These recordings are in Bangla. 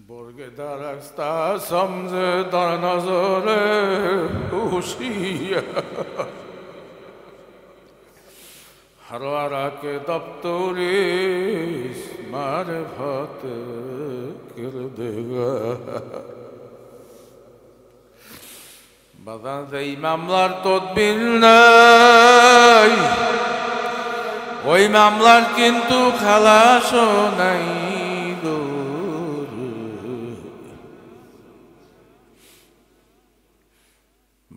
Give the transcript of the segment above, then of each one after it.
برگدار سمز در نظر هوشیه حرارت دفتوریست معرفت کردگار bazı imamlar tedbir নাই o imamlar কিন্তু খালাস নাই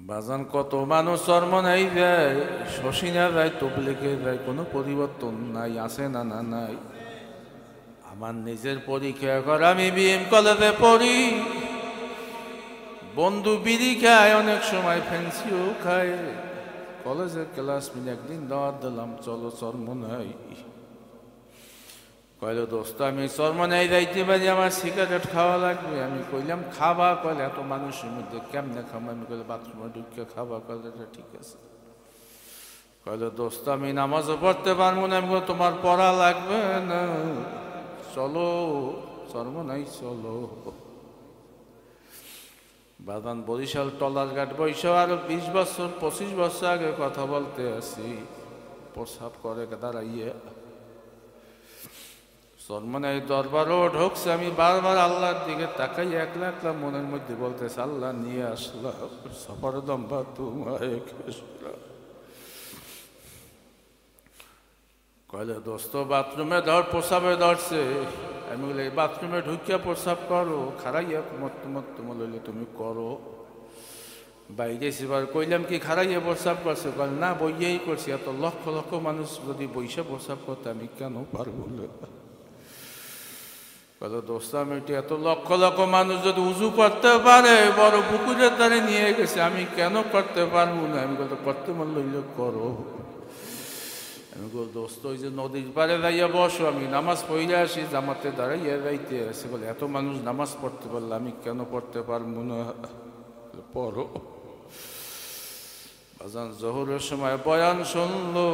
বাজান কত মানুষ চরমনাই যায় শশিনা যায় তবলিগে যায় কোনো পরিবর্তন নাই আছে না না নাই আমার নিজের পরীক্ষা কর আমি বিএম কলেজে পড়ি বন্ধু বিড়ি খায় অনেক সময় ফ্যান্সিও খায় কলেজের ক্লাসমেট একদিন দাওয়াত দিলাম চলো চরমনাই কইল দোস্ত আমি চরমনাই যাইতে পারি আমার সিগারেট খাওয়া লাগবে আমি কইলাম খাবা কইলে এত মানুষের মধ্যে কেমনে খাবো আমি কইলে বাথরুমে ঢুকে খাবা কইলে ঠিক আছে কইল দোস্ত আমি নামাজও পড়তে পারবো না আমি তোমার পড়া লাগবে না চলো চরমনাই চলো বাদান বরিশাল টলারঘাট বৈশাখ আরো 20 বছর 25 বছর আগে কথা বলতে আসি প্রসাব করে দাঁড়াইয়ে চরমনাই দরবারও ঢুকছে আমি বারবার আল্লাহর দিকে তাকাই একলা একলা মনের মধ্যে বলতেছে আল্লাহ নিয়ে আসলাম সফর দম্বা তোমায় কইলে দোস্ত বাথরুমে ধর প্রসাবে ধরছে আমি বলি বাথরুমে ঢুকিয়া প্রসাব করো খারাইয়া তোমার লইলে তুমি করো বাইরে সেবার কইলাম কি খারাইয়া প্রসাব করছে কল না বইয়েই করছি এত লক্ষ লক্ষ মানুষ যদি বইসা প্রসাব করতে আমি কেন পারবো কল দোস্ত আমি এত লক্ষ লক্ষ মানুষ যদি উজু করতে পারে বড় পুকুরের দ্বারে নিয়ে গেছে আমি কেন করতে পারবো না আমি কত করতে মন লইলে করো আমি বল দোস্ত ওই যে নদীর পাড়ে যাইয়া বসো আমি নামাজ পড়ে আসি জামাতে দাঁড়াইয়া যাইতে আসে বলে এত মানুষ নামাজ পড়তে পারলে আমি কেন পড়তে পারবো না পড়ো বাজান জোহরের সময় বয়ান শুনলো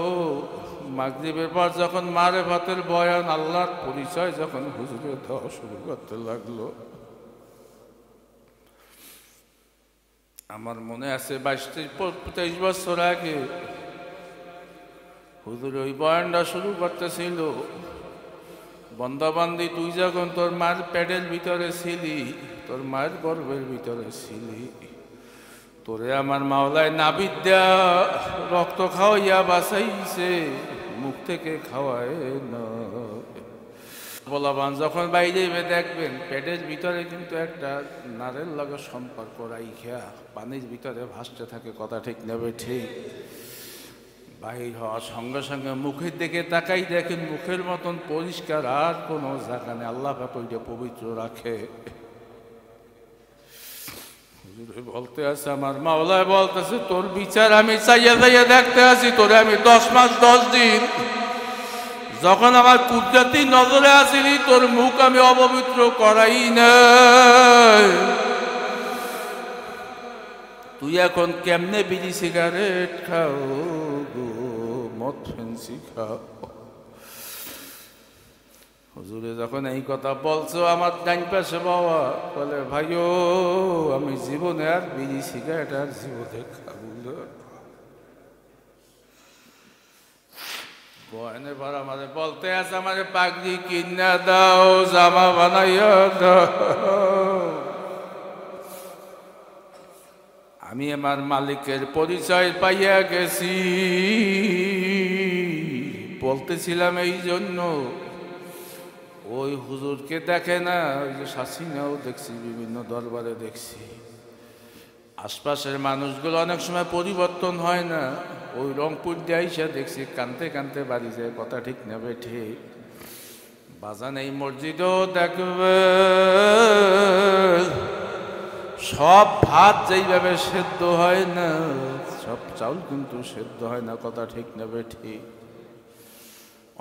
মাগরিবের পর যখন মারেফাতের বয়ান আল্লাহর পরিচয় যখন হুজুরে দেওয়া শুরু করতে লাগলো আমার মনে আছে 22-23 বছর আগে হুজুর ওই বয়ানটা শুরু করতেছিল বন্দাবান্দি তুই যখন তোর মার পেটের ভিতরে ছিলি তোর মায়ের গর্ভের ভিতরে ছিলি তোরে আমার মাওলায় নাবিদ দেয়া রক্ত খাওয়াইয়া বাঁচাইছে মুখ থেকে খাওয়ায় না বলাবান যখন বাইরে দেখবেন পেটের ভিতরে কিন্তু একটা নারের লগে সম্পর্ক রাইখা পানির ভিতরে ভাসতে থাকে কথা ঠিক নেবে ঠিক বাহির হওয়ার সঙ্গে সঙ্গে মুখের দিকে তাকাই দেখেন মুখের মতন পরিষ্কার আর কোনো জায়গা নেই আল্লাহ ওইটা পবিত্র রাখে বলতে আছে আমার মাওলায় বলতেছে তোর বিচার আমি চাইয়া চাইয়া দেখতে আছি তোরে আমি 10 মাস 10 দিন যখন আমার কুদরতি নজরে আসিলি তোর মুখ আমি অপবিত্র করাই না তুই এখন কেমনে বিড়ি সিগারেট খাও মদ ফেন্সি খাও হুজুরে যখন এই কথা বলছো আমার ডান পাশে বাবা বলে ভাইও আমি জীবনে আর বিড়ি সিগারেট আর জীবনে খাবো না বয়নে ভরা আমাদের বলতে আছে আমাদের পাগড়ি কিনা দাও জামা বানাইয়া দাও আমি আমার মালিকের পরিচয় পাইয়া গেছি বলতেছিলাম এই জন্য ওই হুজুরকে দেখে না ওই যে শাসিনাও দেখছি বিভিন্ন দরবারে দেখছি আশপাশের মানুষগুলো অনেক সময় পরিবর্তন হয় না ওই রংপুর দিয়ে আইসা দেখছি কানতে কানতে বাড়ি যায় কথা ঠিক নেবে ঠিক বাজান এই মসজিদও দেখবে সব ভাত যেইভাবে সেদ্ধ হয় না সব চাউল কিন্তু সেদ্ধ হয় না কথা ঠিক নেবে ঠিক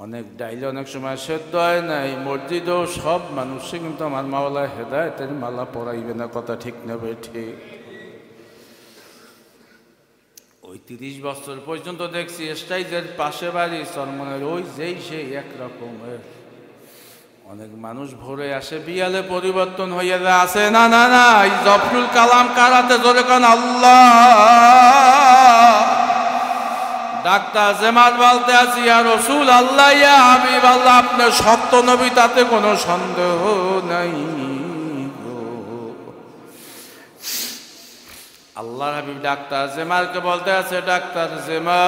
অনেক ডাইলে অনেক সময় সেদ্ধ হয় না এই মসজিদেও সব মানুষে কিন্তু আমার মাওলা হেদায়েতের মালা পরাইবে না কথা ঠিক নেবে ঠিক ওই 30 বছর পর্যন্ত দেখছি স্টাইজের পাশে বাড়ি চরমনের ওই যেই সেই একরকমের অনেক মানুষ ভোরে আসে বিয়ালে পরিবর্তন হইয়া যায়, আছে না না না এই জফরুল কালাম কারাতে জোরে কান আল্লাহ। ডাক্তার জেমাত বলতে আছি ইয়া রাসূল আল্লাহ ইয়া হাবিব আল্লাহ, আপনার সত্য নবী তাতে কোনো সন্দেহ নাই। আল্লাহর হাবিব ডাক্তার জেমারকে বলতে আছে, ডাক্তার জেমার,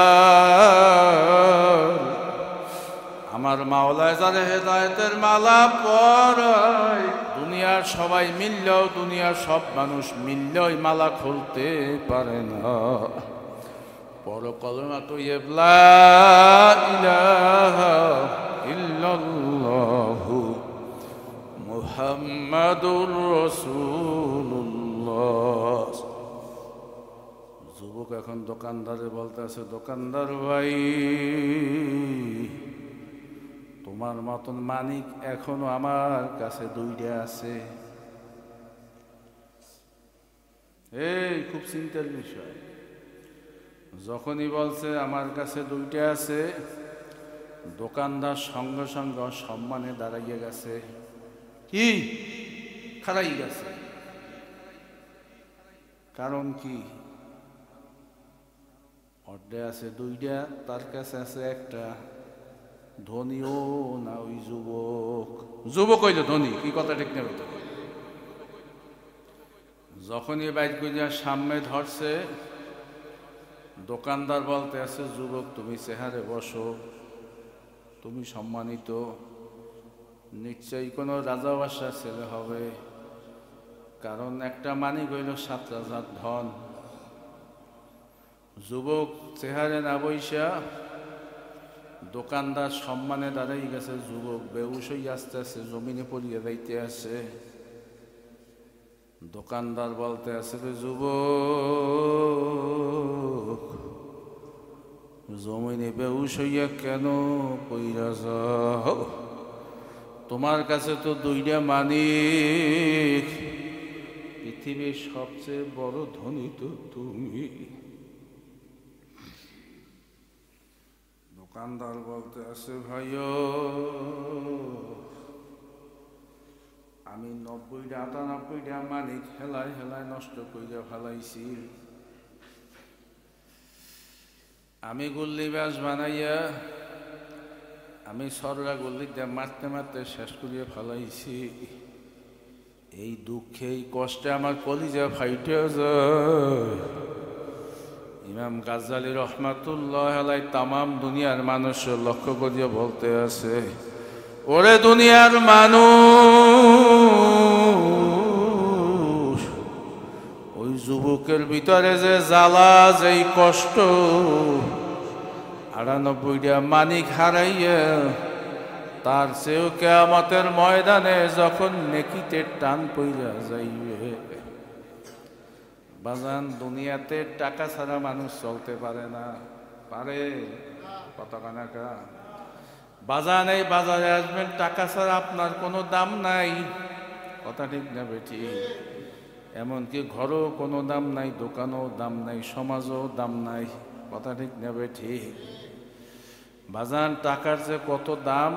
আমার মাওলায় যারে হেদায়েতের মালা পরায়, দুনিয়ার সবাই মিললেও, দুনিয়ার সব মানুষ মিললেও এই মালা খুলতে পারে না। পড়ো কলমা তৈয়্যিব লা ইলাহা ইল্লাল্লাহু মুহাম্মাদুর রাসূলুল্লাহ। যুবক এখন দোকানদারে বলতে আছে, দোকানদার ভাই, তোমার মতন মানিক এখনো আমার কাছে দুইটা আছে। এই খুব চিন্তার বিষয়। যখনই বলছে আমার কাছে দুইটা আছে, দোকানদার সঙ্গে সঙ্গে সম্মানে দাঁড়াইয়া গেছে। কি খারাই গেছে? কারণ কি? অর্ডে আছে দুইটা, তার কাছে আছে একটা। ধনীও না ওই যুবক। যুবক হইল ধনী, কি কথা ঠিক নেই? যখনই বাইক করিয়া সামনে ধরছে, দোকানদার বলতে আছে, যুবক তুমি চেহারে বসো, তুমি সম্মানিত, নিশ্চয়ই কোনো রাজা বাদশার ছেলে হবে, কারণ একটা মানিক হইল 7,000 ধন। যুবক চেহারে না বইসা দোকানদার সম্মানে দাঁড়াই গেছে। যুবক বেহুশ হয়ে আস্তে আস্তে জমিনে পড়িয়ে যাইতে আছে। দোকানদার বলতে আছে, যুবক জমিনে বেহুশ হইয়া কেন পইরা যাও? তোমার কাছে তো দুইটা মানিক, পৃথিবীর সবচেয়ে বড় ধনী তো তুমি। দোকানদার বলতে আছে, ভাইও আমি 90টা 98টা মানিক হেলায় হেলায় নষ্ট কইরা ফেলাইছি। আমি গুল্লি ব্যাস বানাইয়া, আমি সররা গুল্লি দিয়ে মারতে মারতে শেষ করিয়া ফেলাইছি। এই দুঃখে এই কষ্টে আমার কলিজা ফাইটে যায়। ইমাম গাজ্জালী রহমাতুল্লাহ আলাইহি তামাম দুনিয়ার মানুষ লক্ষ্য করিয়া বলতে আছে, ওরে দুনিয়ার মানুষ, ওই যুবকের ভিতরে যে জ্বালা, যেই কষ্ট, 98টা মানিক হারাইয়া তার চেয়েও কিয়ামতের ময়দানে যখন নেকিতে টান পইরা যাইবে। বাজান, দুনিয়াতে টাকা ছাড়া মানুষ চলতে পারে না, পারে? কতখানা নাকা বাজান, এই বাজারে আসবেন, টাকা ছাড়া আপনার কোনো দাম নাই। কথা ঠিক না বেটি? এমনকি ঘরও কোনো দাম নাই, দোকানও দাম নাই, সমাজও দাম নাই। কথা ঠিক না বেটি? বাজান, টাকার যে কত দাম,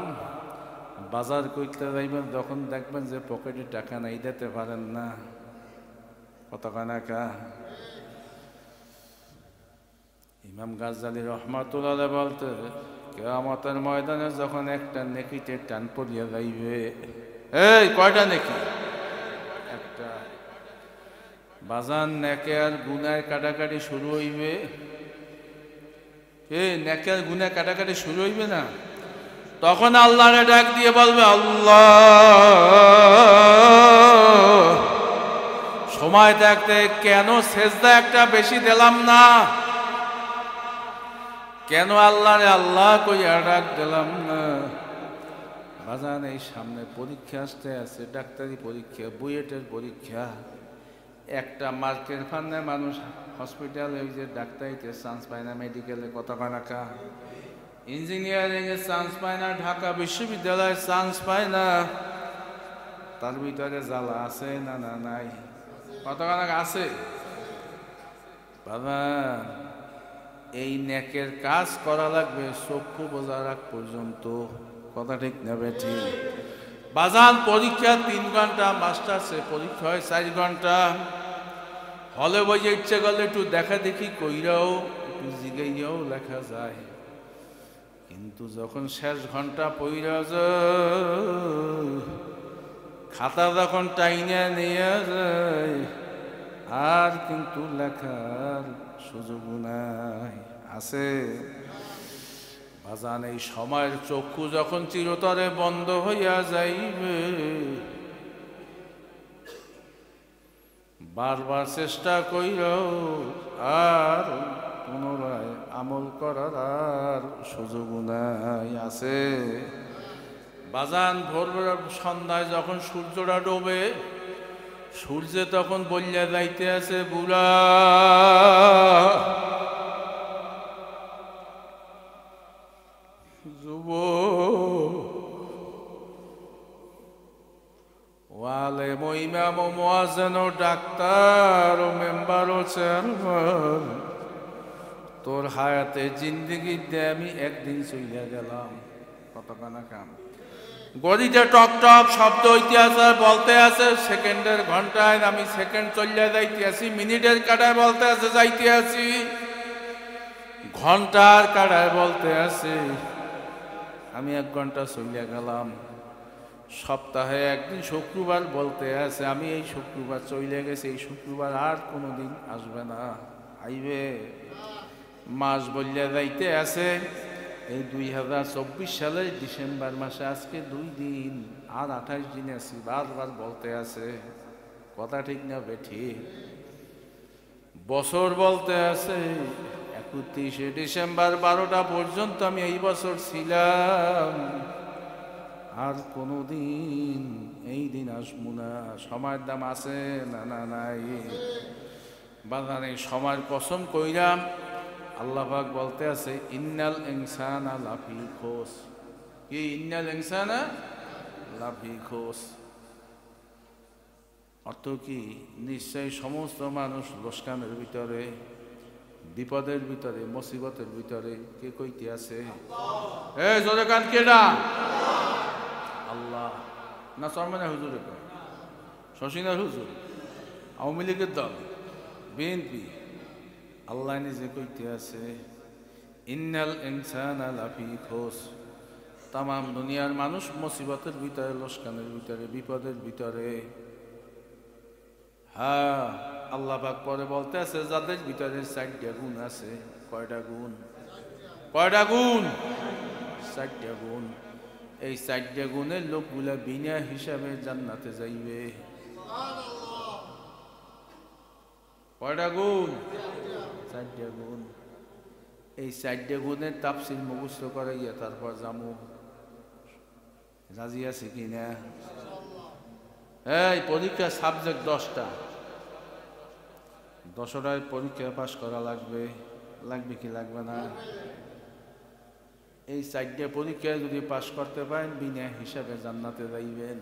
বাজার করতে যাইবেন যখন দেখবেন যে পকেটে টাকা নাই, দিতে পারেন না। কতখানা কা ইমাম গাজ্জালী রহমাতুল্লাহ বলতে, কিয়ামতের ময়দানে যখন একটা নেকিতে টান পড়িয়া যাইবে, এই কয়টা নেকি? একটা। বাজান, নেকে আর গুনার কাটাকাটি শুরু হইবে। এই নেকে আর গুনার কাটাকাটি শুরু হইবে না, তখন আল্লাহরে ডাক দিয়ে বলবে, আল্লাহ সময় থাকতে কেন সেজদা একটা বেশি দিলাম না? কেন আল্লাহরে আল্লাহ কইয়া ডাক দিলাম না? বাজান, এই সামনে পরীক্ষা আসতে আছে, ডাক্তারি পরীক্ষা, বুয়েটের পরীক্ষা। একটা মার্কের ফান্ডে মানুষ হসপিটালে ওই যে ডাক্তারিতে চান্স পায় না, মেডিকেলে কতখানাকা, ইঞ্জিনিয়ারিং এ চান্স পায় না, ঢাকা বিশ্ববিদ্যালয়ে চান্স পায় না। তার ভিতরে জ্বালা আছে না? না নাই? কতখানাকা আছে? বাবা, এই নেকের কাজ করা লাগবে চক্ষু বোঝার আগ পর্যন্ত। কথা ঠিক না বেঠি? বাজান পরীক্ষা 3 ঘন্টা, মাস্টার্সে পরীক্ষা হয় 4 ঘন্টা। হলে বইয়ে ইচ্ছে করলে একটু দেখা দেখি কইরাও একটু জিগাইয়াও লেখা যায়, কিন্তু যখন শেষ ঘন্টা পইরা যায়, খাতা যখন টাইনা নিয়ে যায়, আর কিন্তু লেখার সুযোগ নাই। আছে বাজান এই সময়ের চক্ষু যখন চিরতরে বন্ধ হইয়া যাইবে, বারবার চেষ্টা কইরাও আর পুনরায় আমল করার আর সুযোগ নাই। আছে বাজান ভোরবেলা সন্ধ্যায় যখন সূর্যটা ডোবে, সূর্যে তখন বলিয়া যাইতে আছে, বুড়া যুব ওয়ালে মইমাম ও মুয়াজ্জিন ও ডাক্তার ও মেম্বার ও চেয়ারম্যান, তোর হায়াতে জিন্দেগিতে আমি একদিন চইলা গেলাম। কতখানা কাম গদিতে টক টক শব্দ ইতিহাস বলতে আছে, সেকেন্ডের ঘন্টায় আমি সেকেন্ড চলিয়া যাইতে আছি, মিনিটের কাটায় বলতে আছে যাইতে আছি, ঘন্টার কাটায় বলতে আছে আমি 1 ঘন্টা চলিয়া গেলাম। সপ্তাহে একদিন শুক্রবার বলতে আছে আমি এই শুক্রবার চলে গেছি, এই শুক্রবার আর কোনোদিন আসবে না, আইবে। মাস বলিয়া যাইতে আছে, এই 2024 সালের ডিসেম্বর মাসে আজকে 2 দিন আর 28 দিন আছি, বারবার বলতে আছে। কথা ঠিক না বেঠিক? বছর বলতে আছে 31শে ডিসেম্বর 12টা পর্যন্ত আমি এই বছর ছিলাম, আর কোনোদিন এই দিন আসবো না। সময়ের দাম আছে না? না নাই। বাজান এই সময়ের কসম কইরাম, আল্লাহ পাক বলতে আছে ইন্নাল ইনসানা লাফি খুস। কি ইন্নাল ইনসানা লাফি খুস অর্থ কি? নিশ্চয়ই সমস্ত মানুষ লোকসানের ভিতরে, বিপদের ভিতরে, মুসিবতের ভিতরে। কে কইতে আছে? এ জোরে কান কেডা? আল্লাহ না চরমানা হুজুরে কয়? শশীনার হুজুর? আওয়ামী লীগের দল? বিএনপি? আল্লাহ নিজে কইতে আছে ইন্নাল ইনসানা লাফি খুস। তাম দুনিয়ার মানুষ মুসিবতের ভিতরে, লোকসানের ভিতরে, বিপদের ভিতরে। হ্যাঁ, আল্লাহ পাক পরে বলতে আছে যাদের ভিতরে 4টা গুণ আছে। কয়টা গুণ? কয়টা গুণ? 4টা গুণ। এই 4টা গুণের লোকগুলা বিনা হিসাবে জান্নাতে যাইবে। কয়টা গুণ? 4টা গুণ। এই 4টা গুণের তাফসীর মুখস্থ করাইয়া তারপর যামু। রাজি আছে কিনা? এই পরীক্ষা সাবজেক্ট 10টা, 10টায় পরীক্ষা পাস করা লাগবে। লাগবে কি লাগবে না? এই 4টা পরীক্ষায় যদি পাস করতে পারেন বিনা হিসাবে জান্নাতে যাইবেন।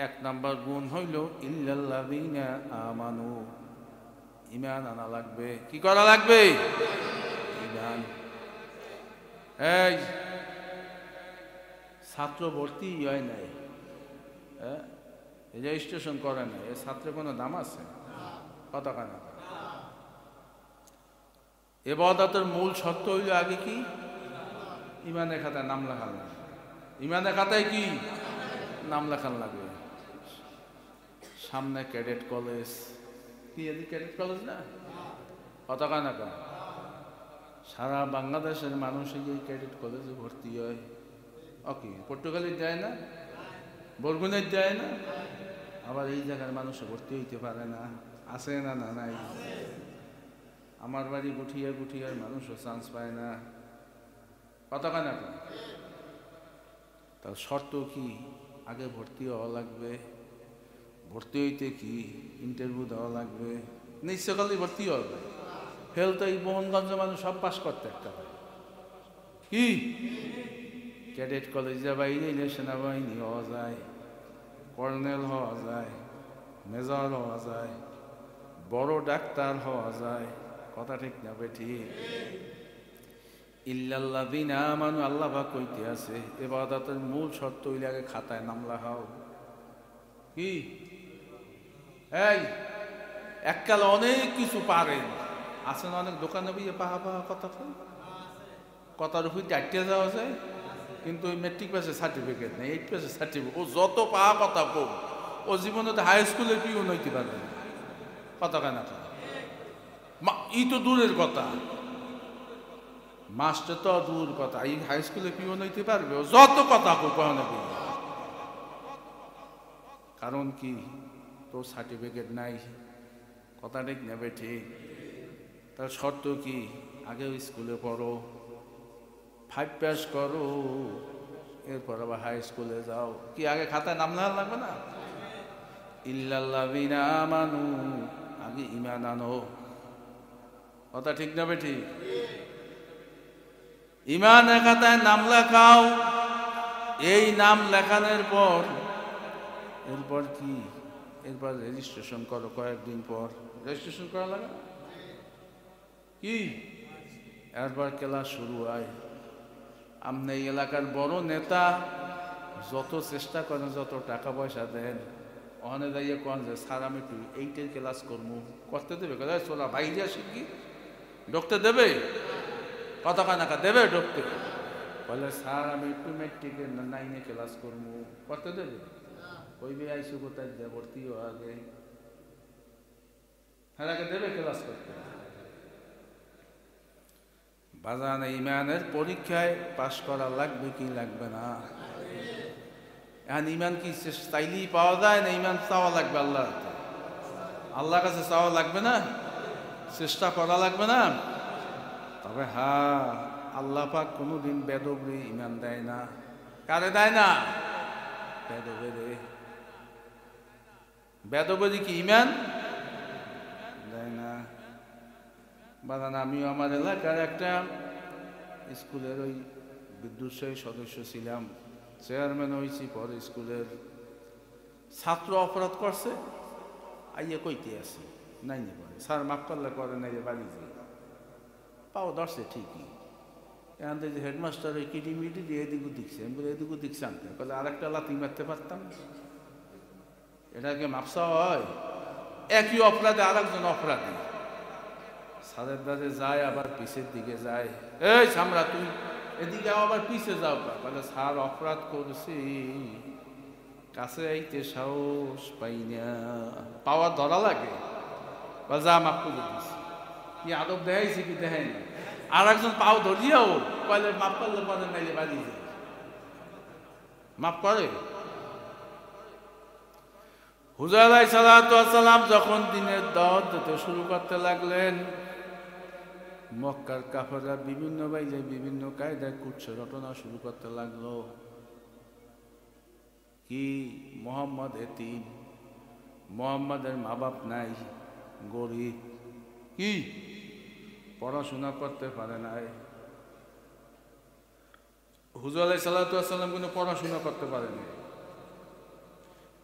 1 নাম্বার গুণ হইল ইল্লাল্লাযীনা আমানু, ঈমান আনা লাগবে। কি করা লাগবে? ঈমান। এই ছাত্র ভর্তি হয় নাই, রেজিস্ট্রেশন করে নাই, এই ছাত্রের কোনো দাম আছে? কত টাকা? ইবাদতের মূল শর্ত হইল আগে কি? ঈমানের খাতায় নাম লেখান লাগে। ঈমানের খাতায় কি? নাম লেখান লাগে। সামনে ক্যাডেট কলেজ। কি এদিকে ক্যাডেট কলেজ না? কত টাকা? সারা বাংলাদেশের মানুষ এই ক্যাডেট কলেজে ভর্তি হয়। ওকে, পর্তুগালে যায় না, বরগুনায় যায় না, আবার এই জায়গার মানুষ ভর্তি হইতে পারে না। আছে না? না নাই। আমার বাড়ি গুঠিয়া গুঠিয়ার মানুষও চান্স পায় না। কত টাকা? তার শর্ত কি? আগে ভর্তি হওয়া লাগবে। ভর্তি হইতে কি? ইন্টারভিউ দেওয়া লাগবে। নিশ্চয়কালেই ভর্তি হবে। ফেল তো এই মোহনগঞ্জের মানুষ সব পাস করতে একটা হয়। কি ক্যাডেট কলেজে বাইরে সেনাবাহিনী হওয়া যায়, কর্নেল হওয়া যায়, মেজর হওয়া যায়, বড় ডাক্তার হওয়া যায়। কথা ঠিক না বেঠি? ইল্লাল্লাযিনা আমানু, আল্লাহ পাক কইতে আছে ইবাদতের মূল শর্ত হইলে আগে খাতায় নাম লেখাও। কি এই এককালে অনেক কিছু পারেন, আছেন অনেক দোকানে বিয়ে পাহা পাহা কথা কয়, কথার উপর চারটে যাওয়া যায়, কিন্তু ওই মেট্রিক পাসের সার্টিফিকেট নেই, 8 পাসের সার্টিফিকেট। ও যত পাহা কথা কম, ও জীবনে তো হাই স্কুলে পিও নইতে পারবে না, কথা কেনা ই তো দূরের কথা, মাস্টার তো দূর কথা, এই হাই স্কুলে পিও নইতে পারবে, ও যত কথা কো কখনো। কারণ কি, তোর সার্টিফিকেট নাই, কথা ঠিক নেবে ঠিক। তার শর্ত কি, আগে স্কুলে পড়ো, 5 পাস করো, এরপর আবার হাই স্কুলে যাও। কি আগে খাতায় নাম লেখা লাগবে না? ইল্লাল্লাযিনা আমানু, আগে ঈমান আনো, কথা ঠিক নেবে ঠিক। ঈমানের খাতায় নাম লেখাও, এই নাম লেখানোর পর এরপর কি, এরপর রেজিস্ট্রেশন করো। কয়েকদিন পর রেজিস্ট্রেশন করা লাগে কি, এরপর ক্লাস শুরু হয়। আপনি এই এলাকার বড় নেতা, যত চেষ্টা করেন, যত টাকা পয়সা দেন, ওখানে যাইয়ে কোন যে স্যার আমি একটু এইটার ক্লাস করবো, করতে দেবে? চলা বাইরে শিখি, ঢুকতে দেবে? কত কানাকা দেবে ঢুকতে? বলে স্যার আমি একটু মেট্রিকের 9-এ ক্লাস করবো, করতে দেবে? কইবে আইসু কোথায় দেয়, ভর্তিও আগে, হ্যাঁ আগে দেবে ক্লাস করতে? বাজান ঈমানের পরীক্ষায় পাশ করা লাগবে কি লাগবে না? এখন ঈমান কি চাইলেই পাওয়া যায় না? ঈমান চাওয়া লাগবে আল্লাহর কাছে, আল্লাহর কাছে চাওয়া লাগবে না? চেষ্টা করা লাগবে না? তবে হ্যাঁ, আল্লাহ পাক কোনোদিন বেদবরে ঈমান দেয় না। কারে দেয় না? বেদবরে। বেদবরে কি ঈমান দেয় না? বাজান আমিও আমার এলাকার একটা স্কুলের ওই বিদ্যুৎ সদস্য ছিলাম, চেয়ারম্যান হয়েছি, পরে স্কুলের ছাত্র অপরাধ করছে, আইয়া কইতে আছে নাই নি, পরে স্যার মাফ করলে করে নাই, বাড়ি যে পাও ধরছে ঠিকই। এখান থেকে যে হেডমাস্টার ওই কিটিমিটি দিয়ে এদিকে দিচ্ছে, আমি বলি এদিকে দিচ্ছে আনতে, বলে আরেকটা লাথি মারতে পারতাম, এটাকে মাপসা হয়? একই অপরাধে আরেকজন অপরাধী স্যারের দ্বারে যায়, আবার পিছের দিকে যায়, এই সামরা তুই এদিকে আবার পিছে যাও, বলে স্যার অপরাধ করছি, কাছে আইতে সাহস পাই না, পাওয়া ধরা লাগে, বা যা মাপ করে দিছি। কি আদব দেখাইছি কি দেখাই না? আর একজন পাও ধরিয়াও কয়লে মাপ করলে পরে নাইলে বাড়ি যায়, মাপ করে? হুজুর আলাইহিস সালাতু ওয়াস সালাম যখন দিনের দাওয়াত দিতে শুরু করতে লাগলেন, মক্কার কাফেররা বিভিন্ন বাইরে বিভিন্ন কায়দায় কুৎসা রটনা শুরু করতে লাগলো। কি মোহাম্মদ এতিম, মোহাম্মদের মা বাপ নাই, গরিব, কি পড়াশোনা করতে পারে নাই। হুজুর আলাইহিস সালাতু ওয়াস সালাম কিন্তু পড়াশোনা করতে পারেনি,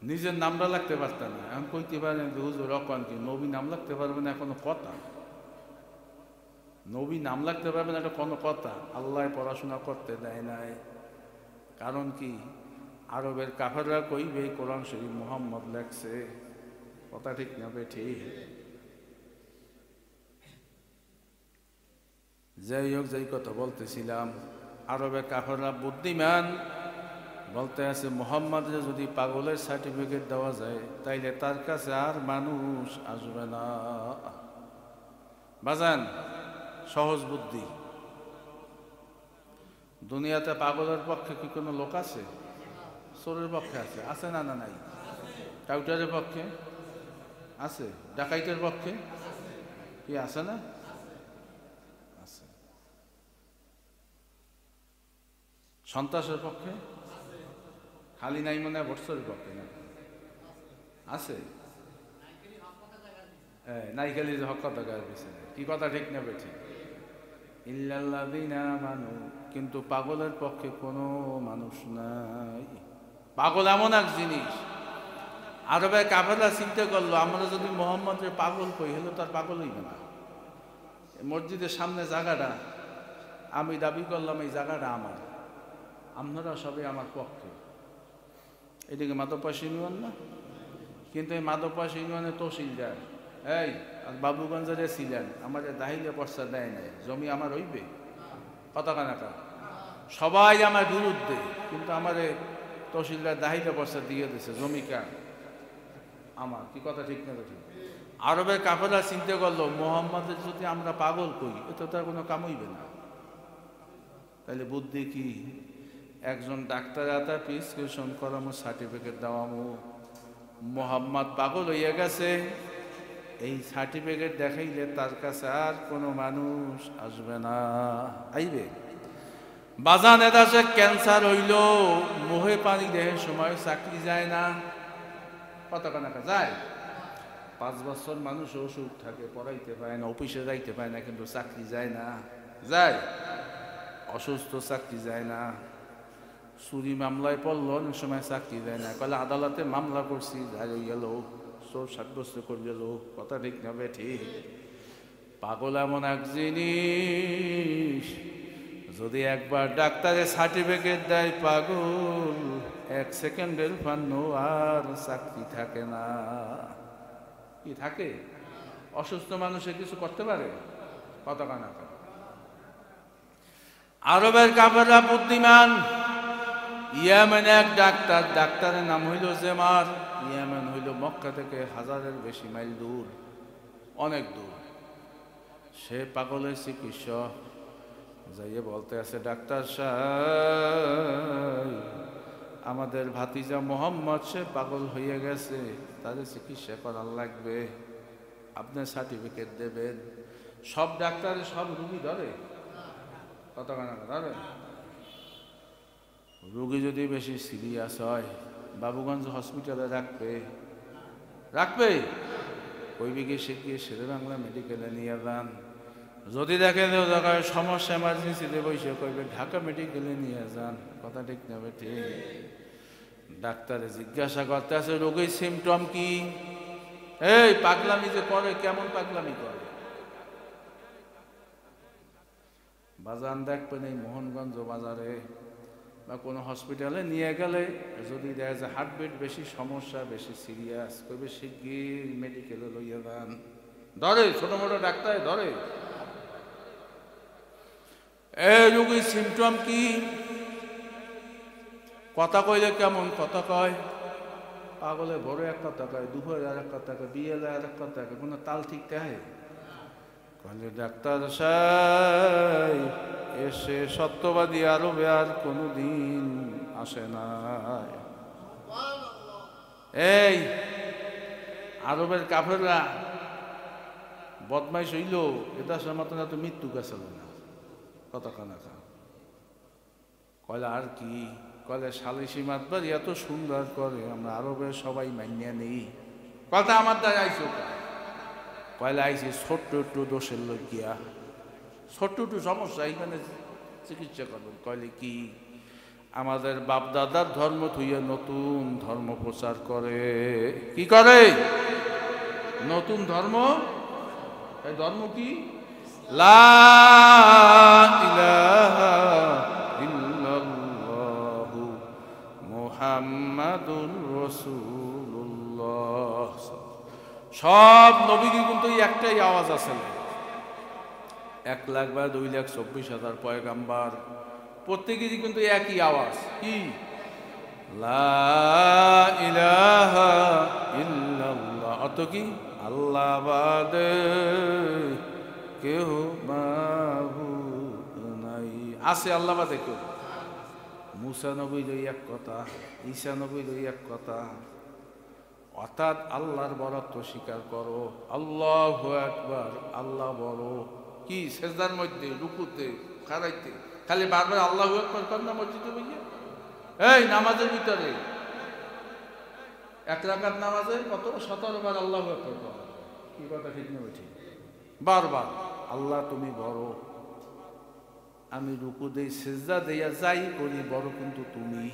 নিজের নামটা লাগতে পারতেন না। এখন কইতে পারেন যে হুজুর অকন কি নবী নাম লাগতে পারবে না, এখনো কথা? নবী নাম লাগতে পারবে না, এটা কোনো কথা? আল্লাহ পড়াশোনা করতে দেয় নাই। কারণ কি, আরবের কাফেররা কইবে কোরআন শরীফ মুহাম্মদ লেখছে, কথা ঠিক না ঠিক? যাই হোক, যাই কথা বলতেছিলাম, আরবের কাফেররা বুদ্ধিমান, বলতে আছে মুহাম্মদের যদি পাগলের সার্টিফিকেট দেওয়া যায় তাইলে তার কাছে আর মানুষ আসবে না। বাজান সহজ বুদ্ধি, দুনিয়াতে পাগলের পক্ষে কি কোনো লোক আছে? চোরের পক্ষে আছে, আছে না? না নাই। টাউটারের পক্ষে আছে, ডাকাইতের পক্ষে কি আছে না? আছে। সন্ত্রাসের পক্ষে খালি নাই মনে হয়, বৎসরের পক্ষে না আছে? নাইখালি হক কথা গায়ের পিছনে, কি কথা ঠিক নেবে ঠিক? ইল্লাল্লাযিনা আমানু, কিন্তু পাগলের পক্ষে কোনো মানুষ নাই। পাগল এমন এক জিনিস, আরবে কাফেররা চিন্তা করলো আমরা যদি মোহাম্মদের পাগল কই, হলে তার পাগল হইবে না। মসজিদের সামনে জায়গাটা আমি দাবি করলাম এই জায়গাটা আমার, আপনারা সবাই আমার পক্ষে। এদিকে মাধবপাশ ইউনিয়ন না, কিন্তু এই মাধবপাশ ইউনিয়নে তহসিলদার এই আর বাবুগঞ্জের ছিলেন, আমাদের দাহিলে পর্চা দেয় নাই, জমি আমার হইবে কত কানাকা, সবাই আমার বিরুদ্ধে, কিন্তু আমার তহসিলদার দাহিলে পর্চা দিয়ে দিছে, জমি কার আমার। কি কথা ঠিক না ঠিক? আরবের কাফেররা চিন্তা করলো মোহাম্মদের যদি আমরা পাগল কই এ তো তার কোনো কাম হইবে না, তাহলে বুদ্ধি কি, একজন ডাক্তার আতা প্রেসক্রিপশন করামো, সার্টিফিকেট দেওয়ামো, মোহাম্মদ পাগল হইয়া গেছে, এই সার্টিফিকেট দেখাইলে তার কাছে আর কোনো মানুষ আসবে না। আইবে বাজান এদাসে ক্যান্সার হইল, মুহে পানি দেহে সময় চাকরি যায় না, কত কানাকা যায়, 5 বছর মানুষ অসুখ থাকে, পড়াইতে পারে না, অফিসে যাইতে পারে না, কিন্তু চাকরি যায় না, যায়, অসুস্থ চাকরি যায় না, চুরি মামলায় পড়লো অনেক সময় চাকরি যায় না, কলে আদালতে মামলা করছি যাই হয়ে গেল, চোর সাব্যস্ত করে গেল, কথা ঠিক না ঠিক? পাগল এমন এক জিনিস, যদি একবার ডাক্তারের সার্টিফিকেট দেয় পাগল, 1 সেকেন্ডের জন্য আর চাকরি থাকে না। কি থাকে? অসুস্থ মানুষে কিছু করতে পারে? কত কানা। আরবের কাফেররা বুদ্ধিমান। ইয়েমেন এক ডাক্তার, ডাক্তারের নাম হইল জেমার। ইয়েমেন হইল মক্কা থেকে 1000-এর বেশি মাইল দূর, অনেক দূর। সে পাগলের চিকিৎসক, যাইয়ে বলতে আছে ডাক্তার সাহেব, আমাদের ভাতিজা মোহাম্মদ সে পাগল হয়ে গেছে, তাদের চিকিৎসা করার লাগবে, আপনি সার্টিফিকেট দেবেন। সব ডাক্তার সব রুগী ধরে? কতখানা ধরে? রুগী যদি বেশি সিরিয়াস হয় বাবুগঞ্জ হসপিটালে রাখবে, কইবে কি সে গিয়ে শেরে বাংলা মেডিকেলে নিয়ে যান। যদি দেখেন জায়গায় সমস্যা এমার্জেন্সিতে বসে কইবে ঢাকা মেডিকেলে নিয়ে যান। কথা ঠিক না ঠিক? ডাক্তারে জিজ্ঞাসা করতে আছে রোগীর সিমটম কি, এই পাগলামি যে করে কেমন পাগলামি করে। বাজান দেখবেন এই মোহনগঞ্জ বাজারে বা কোনো হসপিটালে নিয়ে গেলে যদি দেখা যায় হার্টবিট বেশি সমস্যা, বেশি সিরিয়াস, কইবে শিগগির মেডিকেলে লইয়া যান। ধরে ছোট মোটো ডাক্তার ধরে, এই রোগীর সিমটম কি, কথা কইলে কেমন কথা কয়, পাগলে বড় এক কথা কয়, দুপুরে আর এক কথা কয়, বিয়েলে আর এক কথা কয়, কোনো তাল ঠিক থাকে? কইলে ডাক্তার সাহেব এসে সত্যবাদী আরবে আর কোনোদিন আসে না। এই আরবের কাফেররা বদমাইশ হইল, এটা মতন এত মৃত্যু গেছিল না। কত কানা খা কয়লা আর কি, কলে সালিশি মাতবার এত সুন্দর করে, আমরা আরবের সবাই মানিয়া নেই। কথা আমার দ্বারা আইসো, কয়লা আইসি ছোট্ট একটু দোষের লইয়া, ছোট্ট একটু সমস্যা এইখানে চিকিৎসা করবেন। কয়লে কি, আমাদের বাপদাদার ধর্ম থুইয়া নতুন ধর্ম প্রচার করে। কি করে? নতুন ধর্ম। এই ধর্ম কি? লা ইলাহা ইল্লাল্লাহু মুহাম্মাদুর রাসূলুল্লাহ। সব নবীকে কিন্তু একটাই আওয়াজ আছে, 1 লাখ বা 2,24,000 পয়গাম্বার, প্রত্যেকেরই কিন্তু একই আওয়াজ। কি? লা ইলাহা ইল্লাল্লাহ। অত কি? আল্লাহ বাদে কেহ মাবুদ নাই। আছে আল্লাহ বাদে কেউ। মুসা নবীর এক কথা, ঈসা নবীর এক কথা, অর্থাৎ আল্লাহর বরত্ব স্বীকার করো। আল্লাহু আকবার, আল্লাহ বড়। কি? সেজদার মধ্যে, রুকুতে, খাড়াইতে খালি বারবার আল্লাহু আকবার কর না মসজিদে বইয়ে। এই নামাজের ভিতরে 1 রাকাত নামাজে কত 17 বার আল্লাহু আকবার কর। কি কথা ঠিক না ঠিক? বারবার আল্লাহ তুমি বড়, আমি রুকু দেই, সেজদা দেয়া যাই করি, বড় কিন্তু তুমি।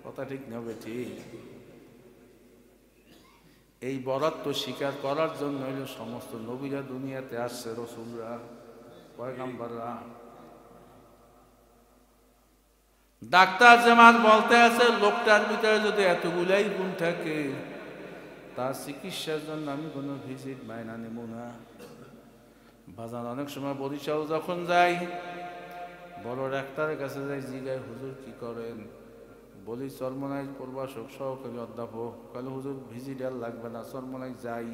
কথা ঠিক না ঠিক? এই বরাত্ব স্বীকার করার জন্য হইল সমস্ত নবীরা দুনিয়াতে আসছে, রসুলরা, পয়গাম্বররা। ডাক্তার যেমন বলতে আছে লোকটার ভিতরে যদি এতগুলাই গুণ থাকে, তার চিকিৎসার জন্য আমি কোনো ভিজিট মাইনা নেব না। বাজার অনেক সময় বরিশাল যখন যাই, বড় ডাক্তারের কাছে যাই, জিগায় হুজুর কি করেন, বলি চরমনাই প্রভাষক সহকারী অধ্যাপক। কালে হুজুর ভিজিট আর লাগবে না, চরমনাই যাই,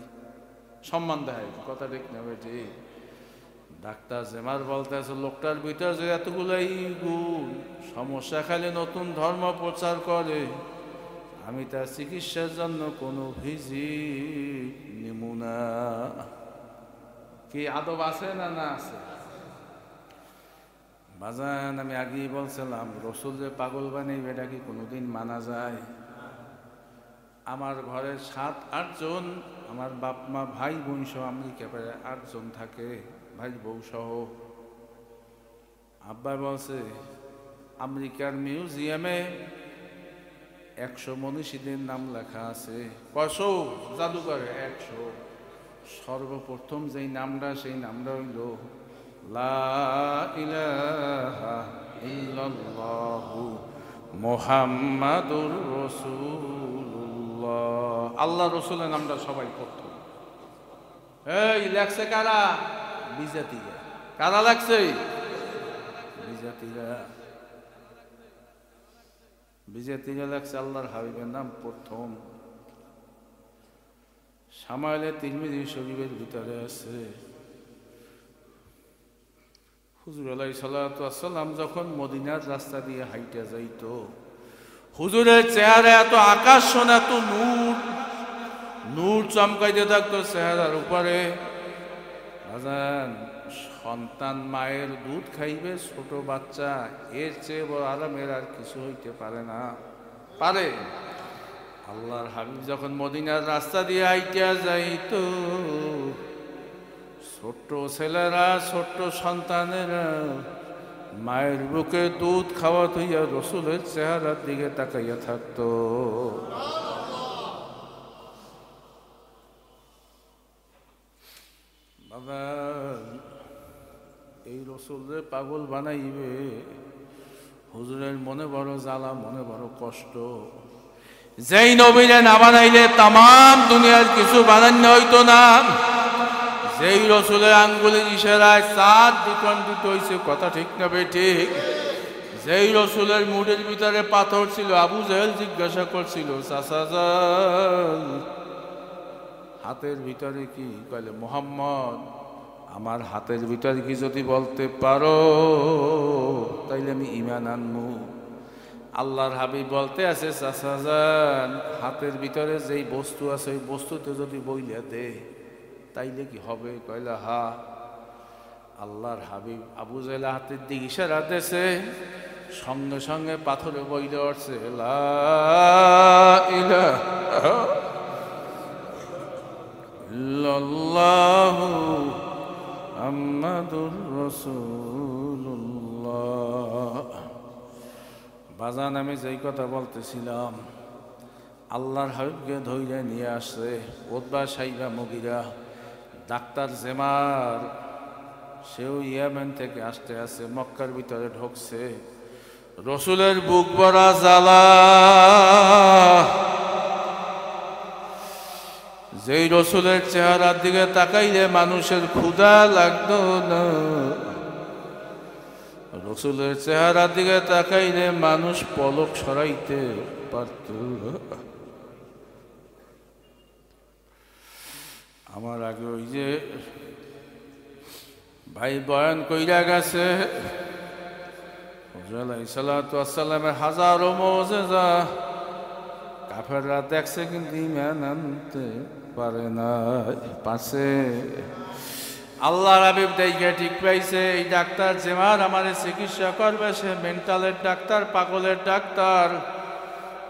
সম্মান দেয়। কথা ঠিক না বেটি? ডাক্তার জেমার বলতে আছে লোকটার ভিতরে যে এতগুলাই গুণ, সমস্যা খালি নতুন ধর্ম প্রচার করে, আমি তার চিকিৎসার জন্য কোনো ভিজিট নেব না। কি আদব আছে না না আছে? বাজান আমি আগেই বলছিলাম, রসুল যে পাগল বানাইবে এটা কি কোনোদিন মানা যায়? আমার ঘরে 7-8 জন, আমার বাপ মা ভাই বোন সহ আমেরিকা প্রায় 8 জন থাকে, ভাই বউ সহ। আব্বা বলছে আমেরিকার মিউজিয়ামে 100 মনীষীদের নাম লেখা আছে। 100 জাদুঘরে 100। সর্বপ্রথম যেই নামটা, সেই নামটা হইল লা ইলাহা ইল্লাল্লাহু মুহাম্মাদুর রাসূলুল্লাহ। আল্লাহ রসুলের নামটা সবাই প্রথম। এই লেখছে কারা? বিজাতিরা। কারা লাগছে? বিজাতিরা। বিজাতিরা লাগছে আল্লাহর হাবিবের নাম প্রথম। সামাইলে তিরমিজি শরীফের ভিতরে আছে, হুজুর আলাইহিস সালাতু ওয়াস সালাম যখন মদিনার রাস্তা দিয়ে হাইটা যাইতো, হুজুরের চেহারা এত আকাশ সোনা, এত নূর, নূর চমকাইতে থাকতো চেহারার উপরে। বাজান, সন্তান মায়ের দুধ খাইবে ছোট বাচ্চা, এর চেয়ে বড় আরামের আর কিছু হইতে পারে না। পারে? আল্লাহর হাবিব যখন মদিনার রাস্তা দিয়ে আইটা যাইতো, ছোট্ট ছেলেরা, ছোট্ট সন্তানেরা মায়ের বুকে দুধ খাওয়া হইয়া রসুলের চেহারার দিকে তাকাইয়া থাকতো। বাবা, এই রসুলের পাগল বানাইবে, হুজুরের মনে বড় জ্বালা, মনে বড় কষ্ট। যেই নবীরে না বানাইলে তামাম দুনিয়ার কিছু বানানো হইতো না। যেই রসুলের আঙ্গুলের ইশারায় চাঁদ দ্বিখণ্ডিত হয়েছে, কথা ঠিক না বেঠিক? যেই রসুলের মুড়ের ভিতরে পাথর ছিল, আবু জাহেল জিজ্ঞাসা করছিল চাচাজান হাতের ভিতরে কি? কইলে মুহাম্মদ আমার হাতের ভিতরে কি যদি বলতে পারো তাইলে আমি ঈমান আনবো। আল্লাহর হাবিব বলতে আছে চাচাজান হাতের ভিতরে যেই বস্তু আছে ওই বস্তুতে যদি বইলা দে তাইলে কি হবে? কইলা হা। আল্লাহর হাবিব আবু জাহেল হাতের দিকে ইশারা দিয়েছে, সঙ্গে সঙ্গে পাথরে বইলে উঠছে লা ইলাহা ইল্লাল্লাহু মুহাম্মাদুর রাসূলুল্লাহ। বাজান আমি যেই কথা বলতেছিলাম, আল্লাহর হাবিবকে ধইরে নিয়ে আসছে উতবা সাইবা মুগিরা। ডাক্তার জেমার সেও ইয়েমেন থেকে আসতে আসে, মক্কার ভিতরে ঢুকছে। রসুলের বুক ভরা জ্বালা, যেই রসুলের চেহারার দিকে তাকাইলে মানুষের ক্ষুধা লাগতো না, রসুলের চেহারার দিকে তাকাইলে মানুষ পলক সরাইতে পারত। আমার আগে ওই যে ভাই বয়ান কইরা গেছে, হুজুর আলাইহিস সালাতু ওয়াস সালামের হাজারো মুজিজা কাফেররা দেখছে কিন্তু ঈমান আনতে পারে না। পাশে আল্লাহর হাবিব দেখে ঠিক পাইছে এই ডাক্তার জেমার আমারে চিকিৎসা করবে, সে মেন্টালের ডাক্তার, পাগলের ডাক্তার।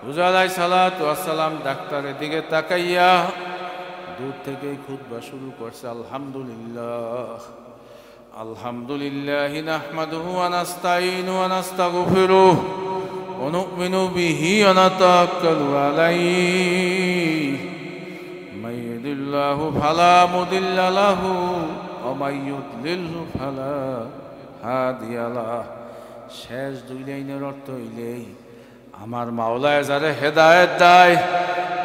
হুজুর আলাইহিস সালাতু ওয়াস সালাম ডাক্তারের দিকে তাকাইয়া দূর থেকেই খুতবা শুরু করছে, আলহামদুলিল্লাহ আলহামদুলিল্লাহি নাহমাদুহু ওয়া নাস্তাঈনু ওয়া নাস্তাগফিরুহু ওয়া নু'মিনু বিহি ওয়া নাতাওয়াক্কালু আলাইহি মান ইয়াহদিল্লাহু ফালা মুদিল্লা লাহু ওয়া মান ইউদ্লিলহু ফালা হাদিয়া লাহু। শেষ 2 লাইনের অর্থ হইলেই আমার মাওলায় যারে হেদায়েত দেয়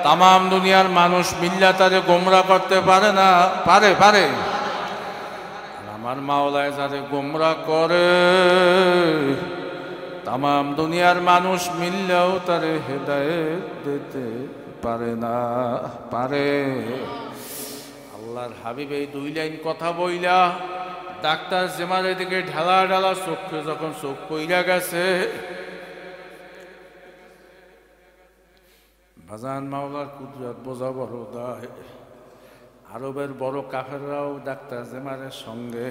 তাম দুনিয়ার মানুষ মিল্লা তারে গোমরা করতে পারে না, পারে পারে। আমার মাওলায় যারে গোমরা করে তাম দুনিয়ার মানুষ মিললেও তারে হেদায়েত দিতে পারে না, পারে। আল্লাহর হাবিব এই 2 লাইন কথা বইলা ডাক্তার জেমারের দিকে ঢালা ঢালা চোখে যখন চোখ পইরা গেছে, ভাজান মাওলার কুদরত বোঝা বড় দায়। আরবের বড় কাফেররাও ডাক্তার জেমারের সঙ্গে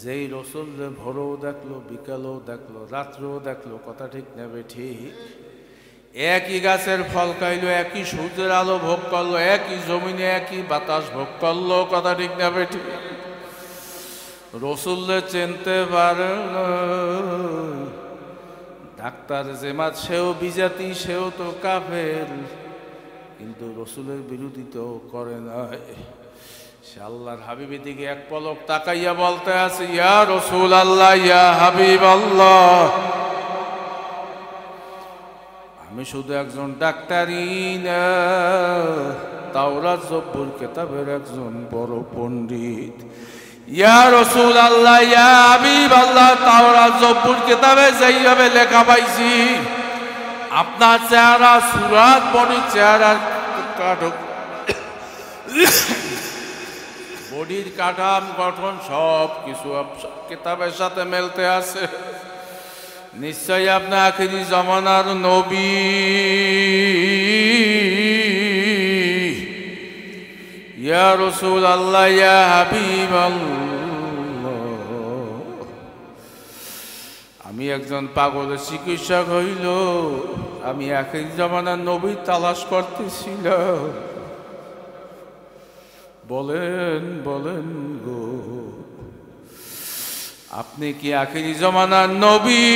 যেই রসুল ভোরও দেখলো, বিকালও দেখলো, রাত্রেও দেখলো, কথা ঠিক নেবে ঠিক। একই গাছের ফল খাইলো, একই সূর্যের আলো ভোগ করলো, একই জমিনে একই বাতাস ভোগ করলো, কথা ঠিক নেবে ঠিক। রসুল্লে চিনতে পারে না। ডাক্তার জেমাত সেও বিজাতি, সেও তো কাফের, কিন্তু রসুলের বিরোধিতাও করে নাই। সে আল্লাহর হাবিবের দিকে এক পলক তাকাইয়া বলতে আছে, ইয়া রসুল আল্লাহ, ইয়া হাবিব আল্লাহ, আমি শুধু একজন ডাক্তারই না, তাওরাত জব্বুর কিতাবের একজন বড় পণ্ডিত। ইয়া রসুল আল্লাহ, ইয়া হাবিব আল্লাহ, তাওরাত জব্বুর কিতাবে যেইভাবে লেখা পাইছি আপনার চেহারা, সুরাত, বডি, চেহারা, বডির কাঠাম গঠন সব কিছু কিতাবের সাথে মেলতে আছে। নিশ্চয়ই আপনার আখিরি জমানার নবী। ইয়া রসুল আল্লাহ, ইয়া হাবিব আল্লাহ, আমি একজন পাগলের চিকিৎসক হইল, আমি আখিরি জমানার নবী তালাশ করতেছিলাম। বলেন বলেন গো, আপনি কি আখিরি জমানার নবী?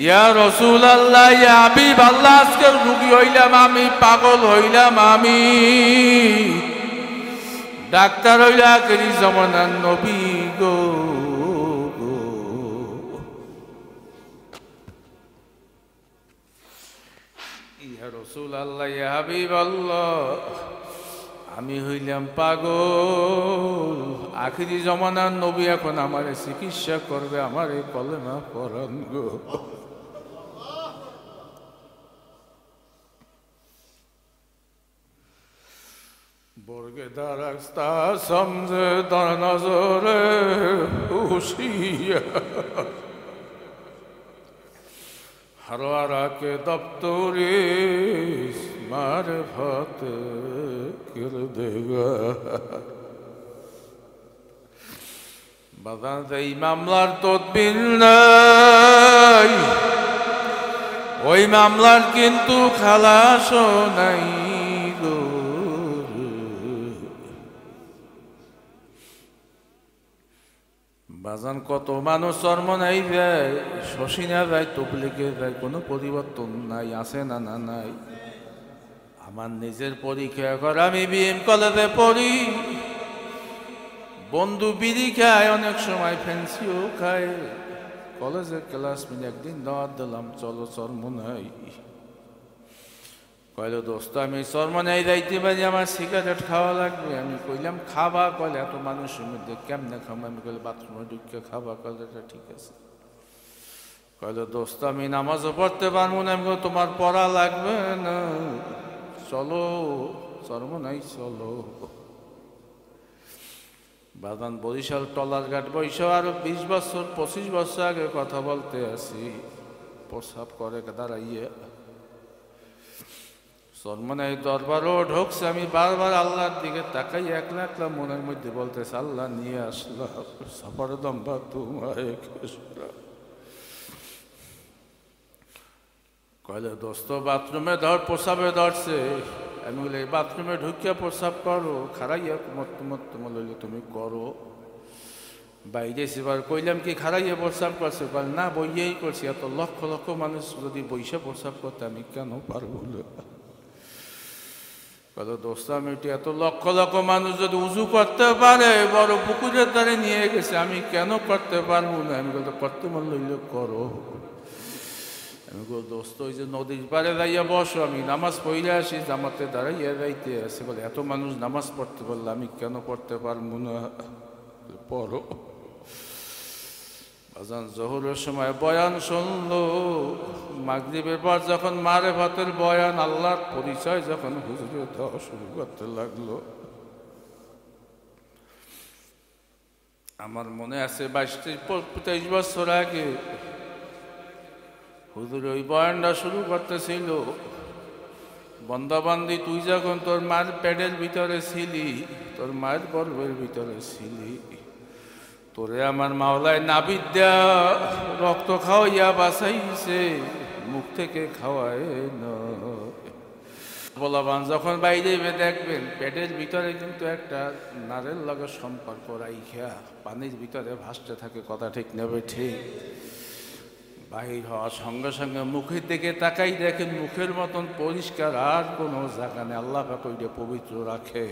ইয়া রসুল আল্লাহ, ইয়া হাবিব আল্লাহ, আজকে রুগী হইলাম আমি, পাগল হইলাম আমি, ডাক্তার হইলা আখিরি জমানার নবী গো। ইয়া রসুল আল্লাহ, ইয়া হাবিব আল্লাহ, আমি হইলাম পাগল, আখিরি জমানার নবী এখন আমারে চিকিৎসা করবে, আমারে কলেমা পড়ান গো। বর্গে দারাস্তা সমঝে দার নজরে হুশিয়া, हरवारा के दफ्तरे मारिफत कर देगा। বাজারে এই মামলার তদবির নাই, ওই মামলার কিন্তু খালাসও নাই গো। বাজান কত মানুষ চর্ম নাই যায়, শশিনা যায়, তবলিগে যায়, কোনো পরিবর্তন নাই, আছে না? না নাই। আমার নিজের পরীক্ষা কর, আমি বিএম কলেজে পড়ি, বন্ধু বিড়ি খায়, অনেক সময় ফ্যান্সিও খায়, কলেজের ক্লাসমেট একদিন দাওয়াত দিলাম, চলো চর্ম নাই। কইল দোস্ত আমি চর্ম নাই যাইতে পারি, আমার সিগারেট খাওয়া লাগবে। আমি কইলাম খাবা, কইলে এত মানুষের মধ্যে কেমনে খাবো? আমি কইলে বাথরুমে ঢুকে খাবা, কইলে এটা ঠিক আছে। কইল দোস্ত আমি নামাজও পড়তে পারবো না। আমি তোমার পড়া লাগবে না, চলো চর্ম নাই চলো। বাদান বরিশাল টলার ঘাট বৈশা, আরো 20 বছর 25 বছর আগে কথা বলতে আসি, প্রসাব করে দাঁড়াইয়া চরমনাই দরবারও ঢোকছে। আমি বারবার আল্লাহর দিকে তাকাই, একলা একলা মনের মধ্যে বলতেছে আল্লাহ নিয়ে আসলাম, সফর দম্বা তোমায় কইলে দোস্ত বাথরুমে ধর, প্রসাবে ধরছে। আমি বলি বাথরুমে ঢুকিয়া প্রসাব করো, খারাইয়া মত লইলে তুমি করো। বাইরে সেবার কইলাম কি খারাইয়া প্রসাব করছে? বল না, বইয়েই করছি। এত লক্ষ লক্ষ মানুষ যদি বইসা প্রসাব করতে আমি কেন পারবো? বলো দোস্ত আমি এত লক্ষ লক্ষ মানুষ যদি উজু করতে পারে, বড় পুকুরের ধারে নিয়ে গেছে, আমি কেন করতে পারবো না? আমি বলতো করতে বললে করো। আমি বল দোস্ত ওই যে নদীর পাড়ে দাঁড়িয়ে বসো, আমি নামাজ পড়ে আসি, জামাতে দাঁড়াইয়া যাইতে আসে। বলে এত মানুষ নামাজ পড়তে বললে আমি কেন পড়তে পারবো না? পড়ো। আজান জোহরের সময় বয়ান শুনলো, মাগরিবের পর যখন মারেফাতের বয়ান, আল্লাহর পরিচয় যখন হুজুরে দেওয়া শুরু করতে লাগলো, আমার মনে আছে 22-23 বছর আগে হুজুর ওই বয়ানটা শুরু করতেছিল। বন্দাবান্দি তুই যখন তোর মার পেটের ভিতরে ছিলি, তোর মায়ের গর্ভের ভিতরে ছিলি, তোরে আমার মাওলায় নাবিদ্যা রক্ত খাওয়াইয়া বাঁচাইছে, মুখ থেকে খাওয়ায় না। বলাবান যখন বাইরে দেখবেন পেটের ভিতরে কিন্তু একটা নারের লগে সম্পর্ক রাইখা পানির ভিতরে ভাসতে থাকে, কথা ঠিক নেবে ঠিক। বাহির হওয়ার সঙ্গে সঙ্গে মুখের দিকে তাকাই দেখেন মুখের মতন পরিষ্কার আর কোনো জায়গা নেই, আল্লাহ পাক ওইটা পবিত্র রাখে।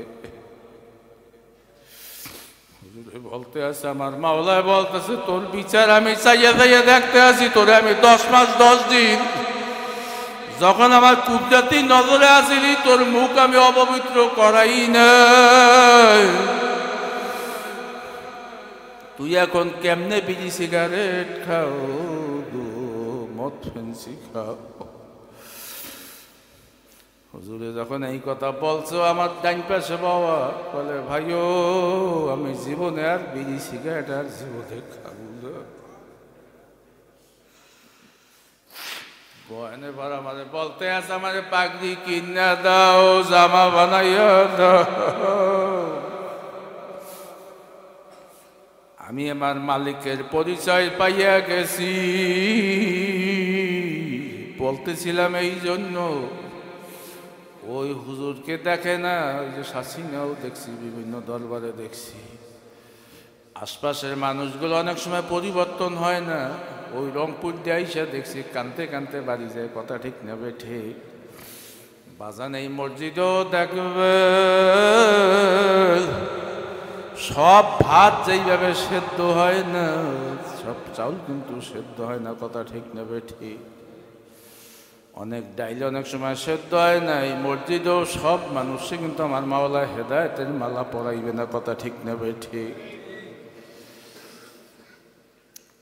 বলতে আছে আমার মাওলায় বলতেছে তোর বিচার আমি চাইয়া চাইয়া দেখতে আছি, তোরে আমি 10 মাস 10 দিন যখন আমার কুদরতি নজরে আসিলি, তোর মুখ আমি অপবিত্র করাই না। তুই এখন কেমনে বিড়ি সিগারেট খাও, মদ ফেন্সি খাও। হুজুরে যখন এই কথা বলছো, আমার ডাইন পাশে বাবা বলে ভাইও আমি জীবনে আর বিড়ি সিগারেট আর জীবনে খাবো না। বয়নে ভরা মানে বলতে আছে আমার পাগড়ি কিনা দাও, জামা বানাইয়া দাও। আমি আমার মালিকের পরিচয় পাইয়া গেছি। বলতেছিলাম এই জন্য ওই হুজুরকে দেখে না, ওই যে শাসিনাও দেখছি, বিভিন্ন দরবারে দেখছি, আশপাশের মানুষগুলো অনেক সময় পরিবর্তন হয় না। ওই রংপুর দিয়ে আইসা দেখছি কানতে কানতে বাড়ি যায়, কথা ঠিক নেবে ঠিক। বাজান এই মসজিদও দেখবে সব ভাত যেইভাবে সেদ্ধ হয় না, সব চাউল কিন্তু সেদ্ধ হয় না, কথা ঠিক নেবে ঠিক। অনেক ডাইলে অনেক সময় সেদ্ধ হয় না। এই মসজিদেও সব মানুষে কিন্তু আমার মাওলা হেদায়েতের মালা পরাইবে না, কথা ঠিক নেবে ঠিক।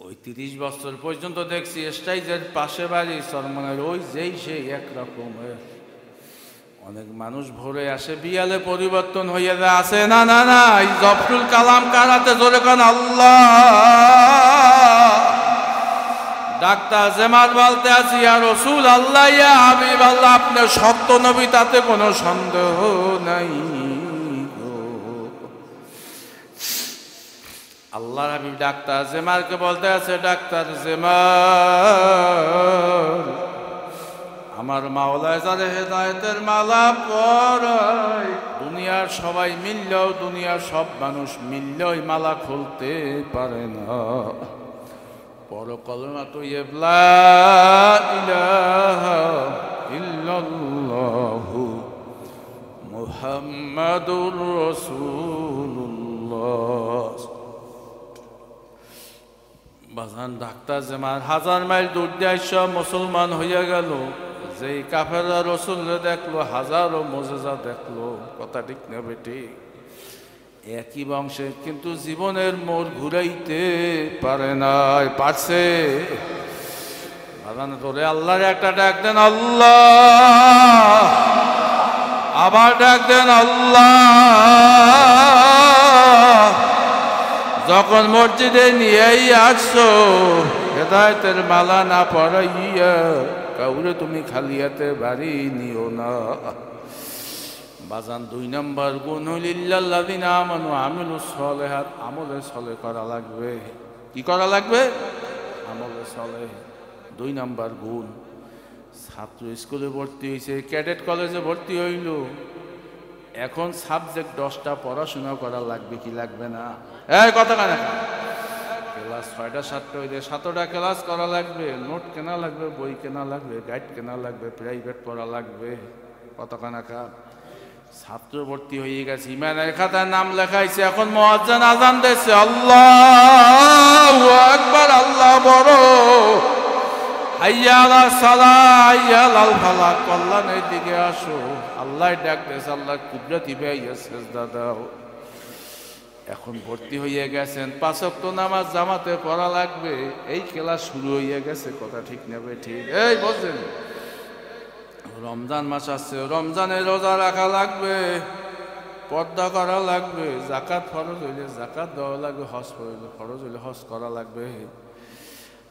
ওই 30 বছর পর্যন্ত দেখছি স্টাইজের পাশে বাড়ি চরমনের ওই যেই সেই একরকমের। অনেক মানুষ ভরে আসে, বিয়ালে পরিবর্তন হইয়া যায়, আসে না না না। এই জফরুল কালাম কারাতে জোরে কান আল্লাহ। ডাক্তার জেমাত বলতে আছি আর রসুল আল্লাহ ইয়া হাবিব আল্লাহ, আপনার সত্য নবী তাতে কোনো সন্দেহ নাই। আল্লাহর হাবিব ডাক্তার জেমারকে বলতে আছে, ডাক্তার জেমার আমার মাওলায় যারে হেদায়েতের মালা পরায়, দুনিয়ার সবাই মিললেও, দুনিয়ার সব মানুষ মিললেও এই মালা খুলতে পারে না। পড়ো কলমা তৈয়্যিব লা ইলাহা ইল্লাল্লাহু মুহাম্মাদুর রাসূলুল্লাহ। বাজান ডাক্তার জেমার 1000 মাইল দূর দিয়ে সব মুসলমান হইয়া গেল। যেই কাফেররা রসুলরে দেখলো, হাজারো মুজিজা দেখলো, কথা ঠিক না বেটি? একই বংশে কিন্তু জীবনের মোড় ঘুরাইতে পারে না। পারছে বাজান ধরে আল্লাহর একটা ডাক দেন আল্লাহ, আবার ডাক দেন আল্লাহ। যখন মসজিদে নিয়েই আসছো, হেদায়েতের মালা না পরাইয়া কাউরে তুমি খালিয়াতে বাড়ি নিও না। বাজান 2 নম্বর গুণ হইল ইল্লাল্লাযিনা আমানু আমিলুস সলিহাত, আমলে সলে করা লাগবে। কি করা লাগবে? আমলে সলে। 2 নম্বর গুণ। ছাত্র স্কুলে ভর্তি হয়েছে, ক্যাডেট কলেজে ভর্তি হইল, এখন সাবজেক্ট 10টা পড়াশোনা করা লাগবে কি লাগবে না? এই কথা কানে ক্লাস 6টা 7টা হইলে 7টা ক্লাস করা লাগবে, নোট কেনা লাগবে, বই কেনা লাগবে, গাইড কেনা লাগবে, প্রাইভেট পড়া লাগবে, কত কানাকা। ছাত্র ভর্তি হয়ে গেছে, ইমানের খাতায় নাম লেখাইছে, এখন মুয়াজ্জিন আযান দিচ্ছে, আল্লাহু আকবার, আল্লাহ বড়, হাইয়া আলাস সালাহ, হাইয়া আলাল ফালাহ, কল্যাণের দিকে আসো। আল্লাহ ডাক দিয়েছে, আল্লাহ কুদরতি ভাইয়া সেজদা দাও। এখন ভর্তি হয়ে গেছেন, 5 ওয়াক্ত নামাজ জামাতে পড়া লাগবে, এই ক্লাস শুরু হয়ে গেছে, কথা ঠিক নেবে ঠিক? এই বলছেন রমজান মাস আসছে, রমজানে রোজা রাখা লাগবে, পর্দা করা লাগবে, যাকাত ফরজ হইলে যাকাত দেওয়া লাগবে, হজ ফরজ হইলে হজ করা লাগবে,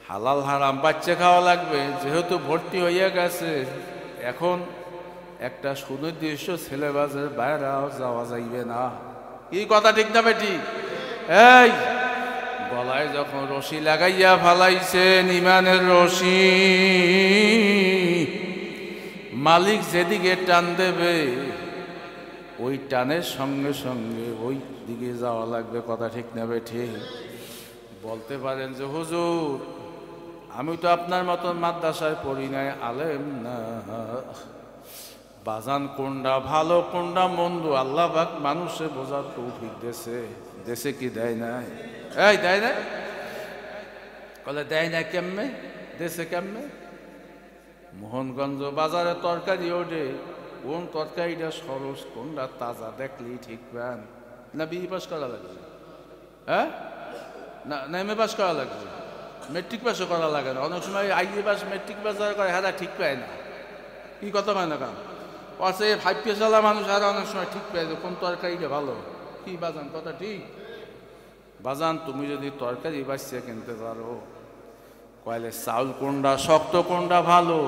হালাল হারাম বাচ্চা খাওয়া লাগবে। যেহেতু ভর্তি হয়ে গেছে, এখন একটা সুনির্দিষ্ট সিলেবাসের বাইরেও যাওয়া যাইবে না। কি কথা ঠিক না বেটি? এই গলায় যখন রশি লাগাইয়া ফালাইছেন, ইমানের রশি, মালিক যেদিকে টান দেবে ওই টানের সঙ্গে সঙ্গে ওই দিকে যাওয়া লাগবে, কথা ঠিক না বেটি? বলতে পারেন যে হুজুর আমি তো আপনার মতন মাদ্রাসায় পড়ি নাই, আলেম না, বাজান কোনটা ভালো কোনটা মন্দ আল্লাহ পাক মানুষে বোঝার তৌফিক দেশে, দেশে কি দেয় নাই? এই দেয় না? বলে দেয় না কেমনে? দেশে কেমনে? মোহনগঞ্জ বাজারে তরকারি ওঠে, কোন তরকারিটা সরস কোনটা তাজা দেখলেই ঠিক পান না? বিএ পাস করা লাগবে? হ্যাঁ না, এমএ পাস করা লাগবে? মেট্রিক পাসও করা লাগে না? অনেক সময় আইএ পাস মেট্রিক পাস যারা করে হ্যাঁ ঠিক পায় না। কি কথা হয় না? কারণ পাশে 5 পেশালা মানুষ আর অনেক সময় ঠিক পায় যে কোন তরকারিটা ভালো। কি বাজান কথা ঠিক? বাজান তুমি যদি তরকারি বাঁচিয়ে কিনতে পারো, কয়লে চাউল কোনটা শক্ত কোনটা ভালো,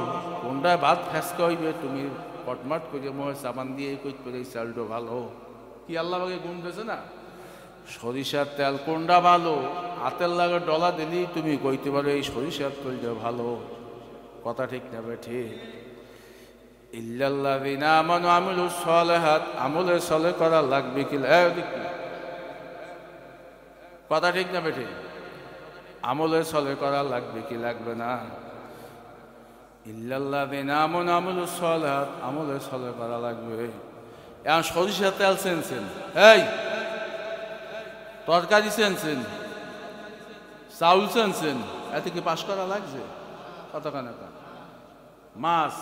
কোনটা ভাত ফেসকা হইবে, তুমি কটমাট করে মোহে সাবান দিয়ে কইতে পারে এই চাউলটা ভালো। কি আল্লাহ বাগে গুণ দিয়েছে না? সরিষার তেল কোনটা ভালো, হাতের লাগে ডলা দিলেই তুমি কইতে পারো এই সরিষার তেলটা ভালো, কথা ঠিক না ঠিক? ইল্লাল্লাযিনা আমানু আমিলুস সালিহাত, আমলে সালেহ করা লাগবে কি? কথা ঠিক না বেঠে? আমলে সালেহ করা লাগবে কি লাগবে না? ইল্লাল্লাযিনা আমানু আমিলুস সালিহাত, আমলে সালেহ করা লাগবে। এখন সরিষার তেল চেনছেন, এই তরকারি চেনছেন, চাউল চেনছেন, এতে কি পাশ করা লাগছে? কতক্ষণ মাছ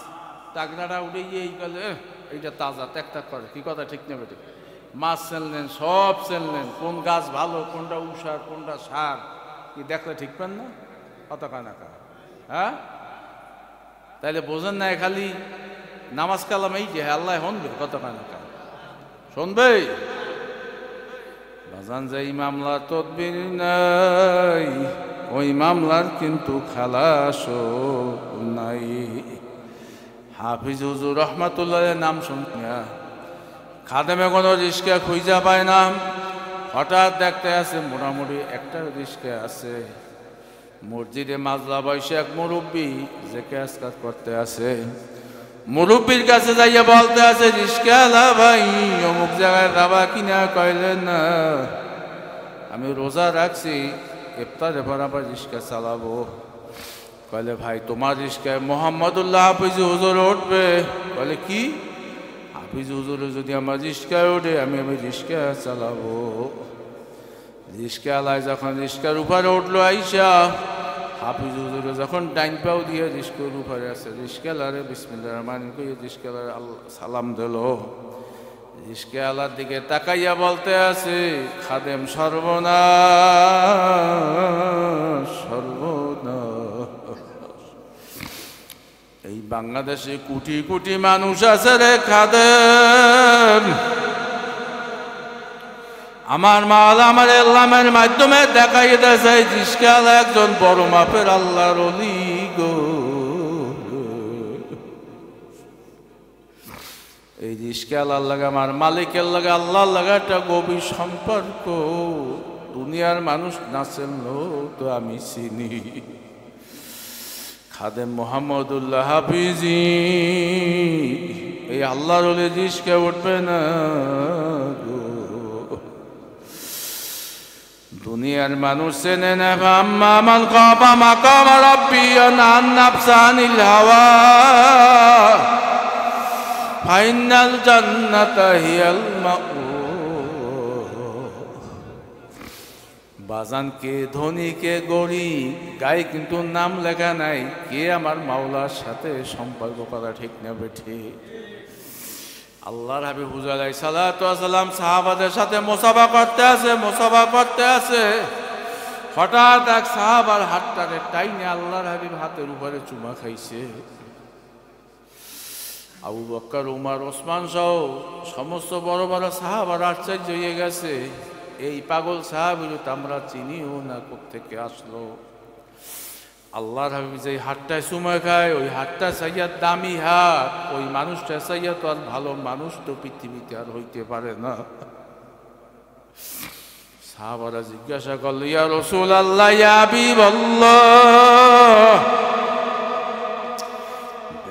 টাকনাটা উঠে গিয়ে এই কালে এইটা তাজা ট্যাক করে, কি কথা ঠিক নেবে? মাছ চেনলেন, সব চেনলেন, কোন গাছ ভালো কোনটা উষার কোনটা সার, কি দেখলে ঠিক পান না? কতক্ষণ হ্যাঁ? তাইলে বোঝেন না খালি নামাজ কালাম এই যে আল্লাহ শুনবে, কতক্ষণ শুনবে? বাজান যে মামলার তদবির নাই, ওই মামলার কিন্তু খালাসও নাই। হাফিজ হুজুর রহমাতুল্লাহ নাম শুনিয়া খাদেমে কোনো রিস্কা খুঁজা পায় না, হঠাৎ দেখতে আছে মোটামুটি একটা রিস্কা আছে, মসজিদে মাজলা বয়সে এক মুরব্বী যে কাজ করতে আছে, মুরব্বীর কাছে যাইয়া বলতে আছে, রিস্কাওয়ালা ভাই অমুক জায়গায় রাবা কিনা, কইলেন না আমি রোজা রাখছি, ইফতারে পর আবার রিস্কা চালাবো। কইলে ভাই তোমার রিস্কায় মোহাম্মদুল্লাহ হাফিজ হুজুর উঠবে? কইলে কি? হাফিজ হুজুর যদি আমার রিস্কায় ওঠে আমি রিস্কা চালাবো। রিস্কাওয়ালায় যখন রিস্কার উপরে উঠলো আইসা, হাফিজ হুজুরে যখন ডাইন পাও দিয়ে রিস্কার উপরে আছে, রিস্কাওয়ালারে বিসমিল্লাহির রহমানির রহিম কইয়া রিস্কাওয়ালারে সালাম দিল। রিস্কাওয়ালার দিকে তাকাইয়া বলতে আছে, খাদেম সর্বনাশ সর্বনাশ, এই বাংলাদেশে কোটি কোটি মানুষ আছে রে খাদেম, আমার মাল আমার ইলহামের মাধ্যমে দেখাই দিয়েছে রিস্কাওয়ালা একজন বড় মাপের আল্লাহর ওলি গো। এই রিস্কাওয়ালার লাগে আমার মালিকের লাগে আল্লাহর লাগে একটা গভীর সম্পর্ক। দুনিয়ার মানুষ না চিনলেও তো আমি চিনি। খাদেম মোহাম্মদুল্লাহ হাফিজি এই আল্লাহর ওলি রিস্কা উঠবে না গো। দুনিয়ার মানুষ চেনে না, আম্মা মান খাফা মাকাম রাব্বি ওয়া নাহা নাফসা আনিল হাওয়া ফাইনাল জান্নাতা হিয়াল মাওয়া। বাজান কে ধনী কে গরিব গায়ে কিন্তু নাম লেখা নাই, কে আমার মাওলার সাথে সম্পর্ক করা ঠিক না বেঠি। আল্লাহর হাবিব হুজুর আলাইহিস সালাতু ওয়াস সালাম সাহাবাদের সাথে মুসাফা করতে আছে। হঠাৎ এক সাহাবার হাতটাকে টাইনে আল্লাহর হাবিব হাতের উপরে চুমা খাইছে। আবু বকর, উমর, ওসমান সহ সমস্ত বড় বড় সাহাবারা আশ্চর্য হয়ে গেছে, এই পাগল সাহাবীর তো আমরা চিনিও না, কোত্থেকে আসলো। আল্লাহর হাবিব যে হাতটায় চুমা খায়, ওই হাতটা চাইয়া দামি হাত, ওই মানুষটা চাইয়া তো আর ভালো মানুষ তো পৃথিবীতে আর হইতে পারে না। সাহাবারা জিজ্ঞাসা করল, ইয়া রাসূলুল্লাহ, ইয়া হাবিবাল্লাহ,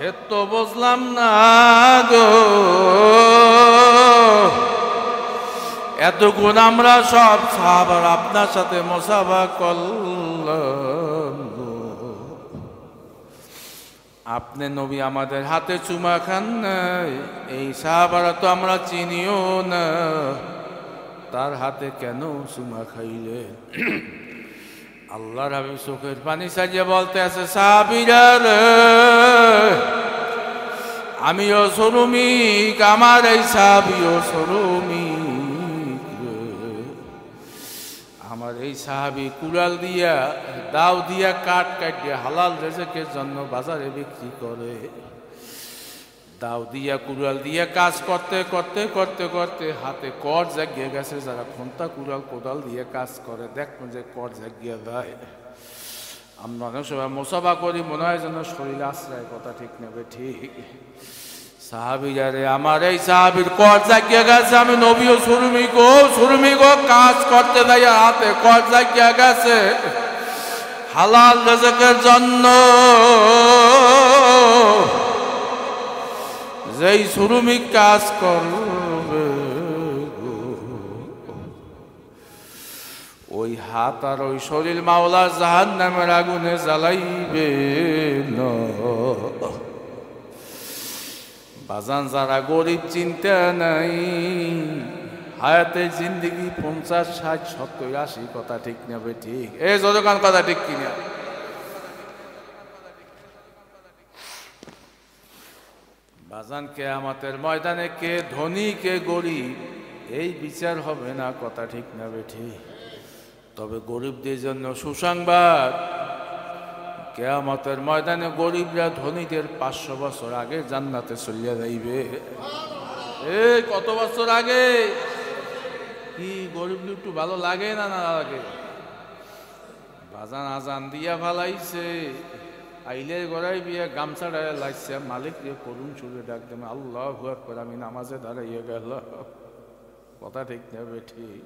ভেদ তো বুঝলাম না গো, এতক্ষণ আমরা সব সাহাবারা আপনার সাথে মুসাফা করলাম, আপনি নবী আমাদের হাতে চুমা খান নাই, এই সাহাবারা তো আমরা চিনিও না, তার হাতে কেন চুমা খাইলে? আল্লাহর হাবিব চোখের পানি সাজিয়ে বলতে আছে, সাহাবীরা রে, আমিও শ্রমিক, আমার এই সাহাবীও শ্রমিক, আমার এই সাহাবী কুড়াল দিয়া দাও দিয়া কাঠ কাটিয়ে হালাল রেজেকের জন্য বাজারে বিক্রি করে। দাও দিয়া কুড়াল দিয়া কাজ করতে করতে করতে করতে হাতে কর জাগিয়ে গেছে। যারা খন্তা কুড়াল কোদাল দিয়ে কাজ করে দেখবেন যে কর জাগিয়ে দেয়। আমরা অনেক সময় মুসাফা করি, মনে হয় যেন শরীর আশ্রয়, কথা ঠিক নেবে ঠিক। সাহাবীরা রে, আমার এই সাহাবীর কর জাগিয়ে গেছে, আমি নবীও শ্রমিক কাজ করতে দেয়, হাতে কর জাগিয়ে গেছে হালাল রিজকের জন্য। যেই শ্রমিক কাজ করবে ওই হাত আর ওই শরীর মাওলা জাহান্নামের আগুনে জ্বালাইবে না। বাজান, যারা গরিব চিন্তা নাই, হায়াতে জিন্দিগি 50, 60, 70, 80, কথা ঠিক নেবে ঠিক। এই যতক্ষণ কথা ঠিক কিনা? বাজান, কিয়ামতের ময়দানে কে ধনী কে গরিব এই বিচার হবে না, কথা ঠিক নেবে ঠিক। তবে গরিবদের জন্য সুসংবাদ, কিয়ামতের ময়দানে গরিবরা ধনীদের 500 বছর আগে জান্নাতে চলিয়া যাইবে। এই কত বছর আগে? কি গরিব একটু ভালো লাগে না না লাগে? বাজান আজান দিয়া ফালাইছে, আইলের গড়াই বিয়া গামছাটা লাগছে, মালিক রে করুন সুরে ডাক দেবে, আল্লাহু আকবার, আমি নামাজে দাঁড়াইয়া গেল, কথা ঠিক নেবে ঠিক।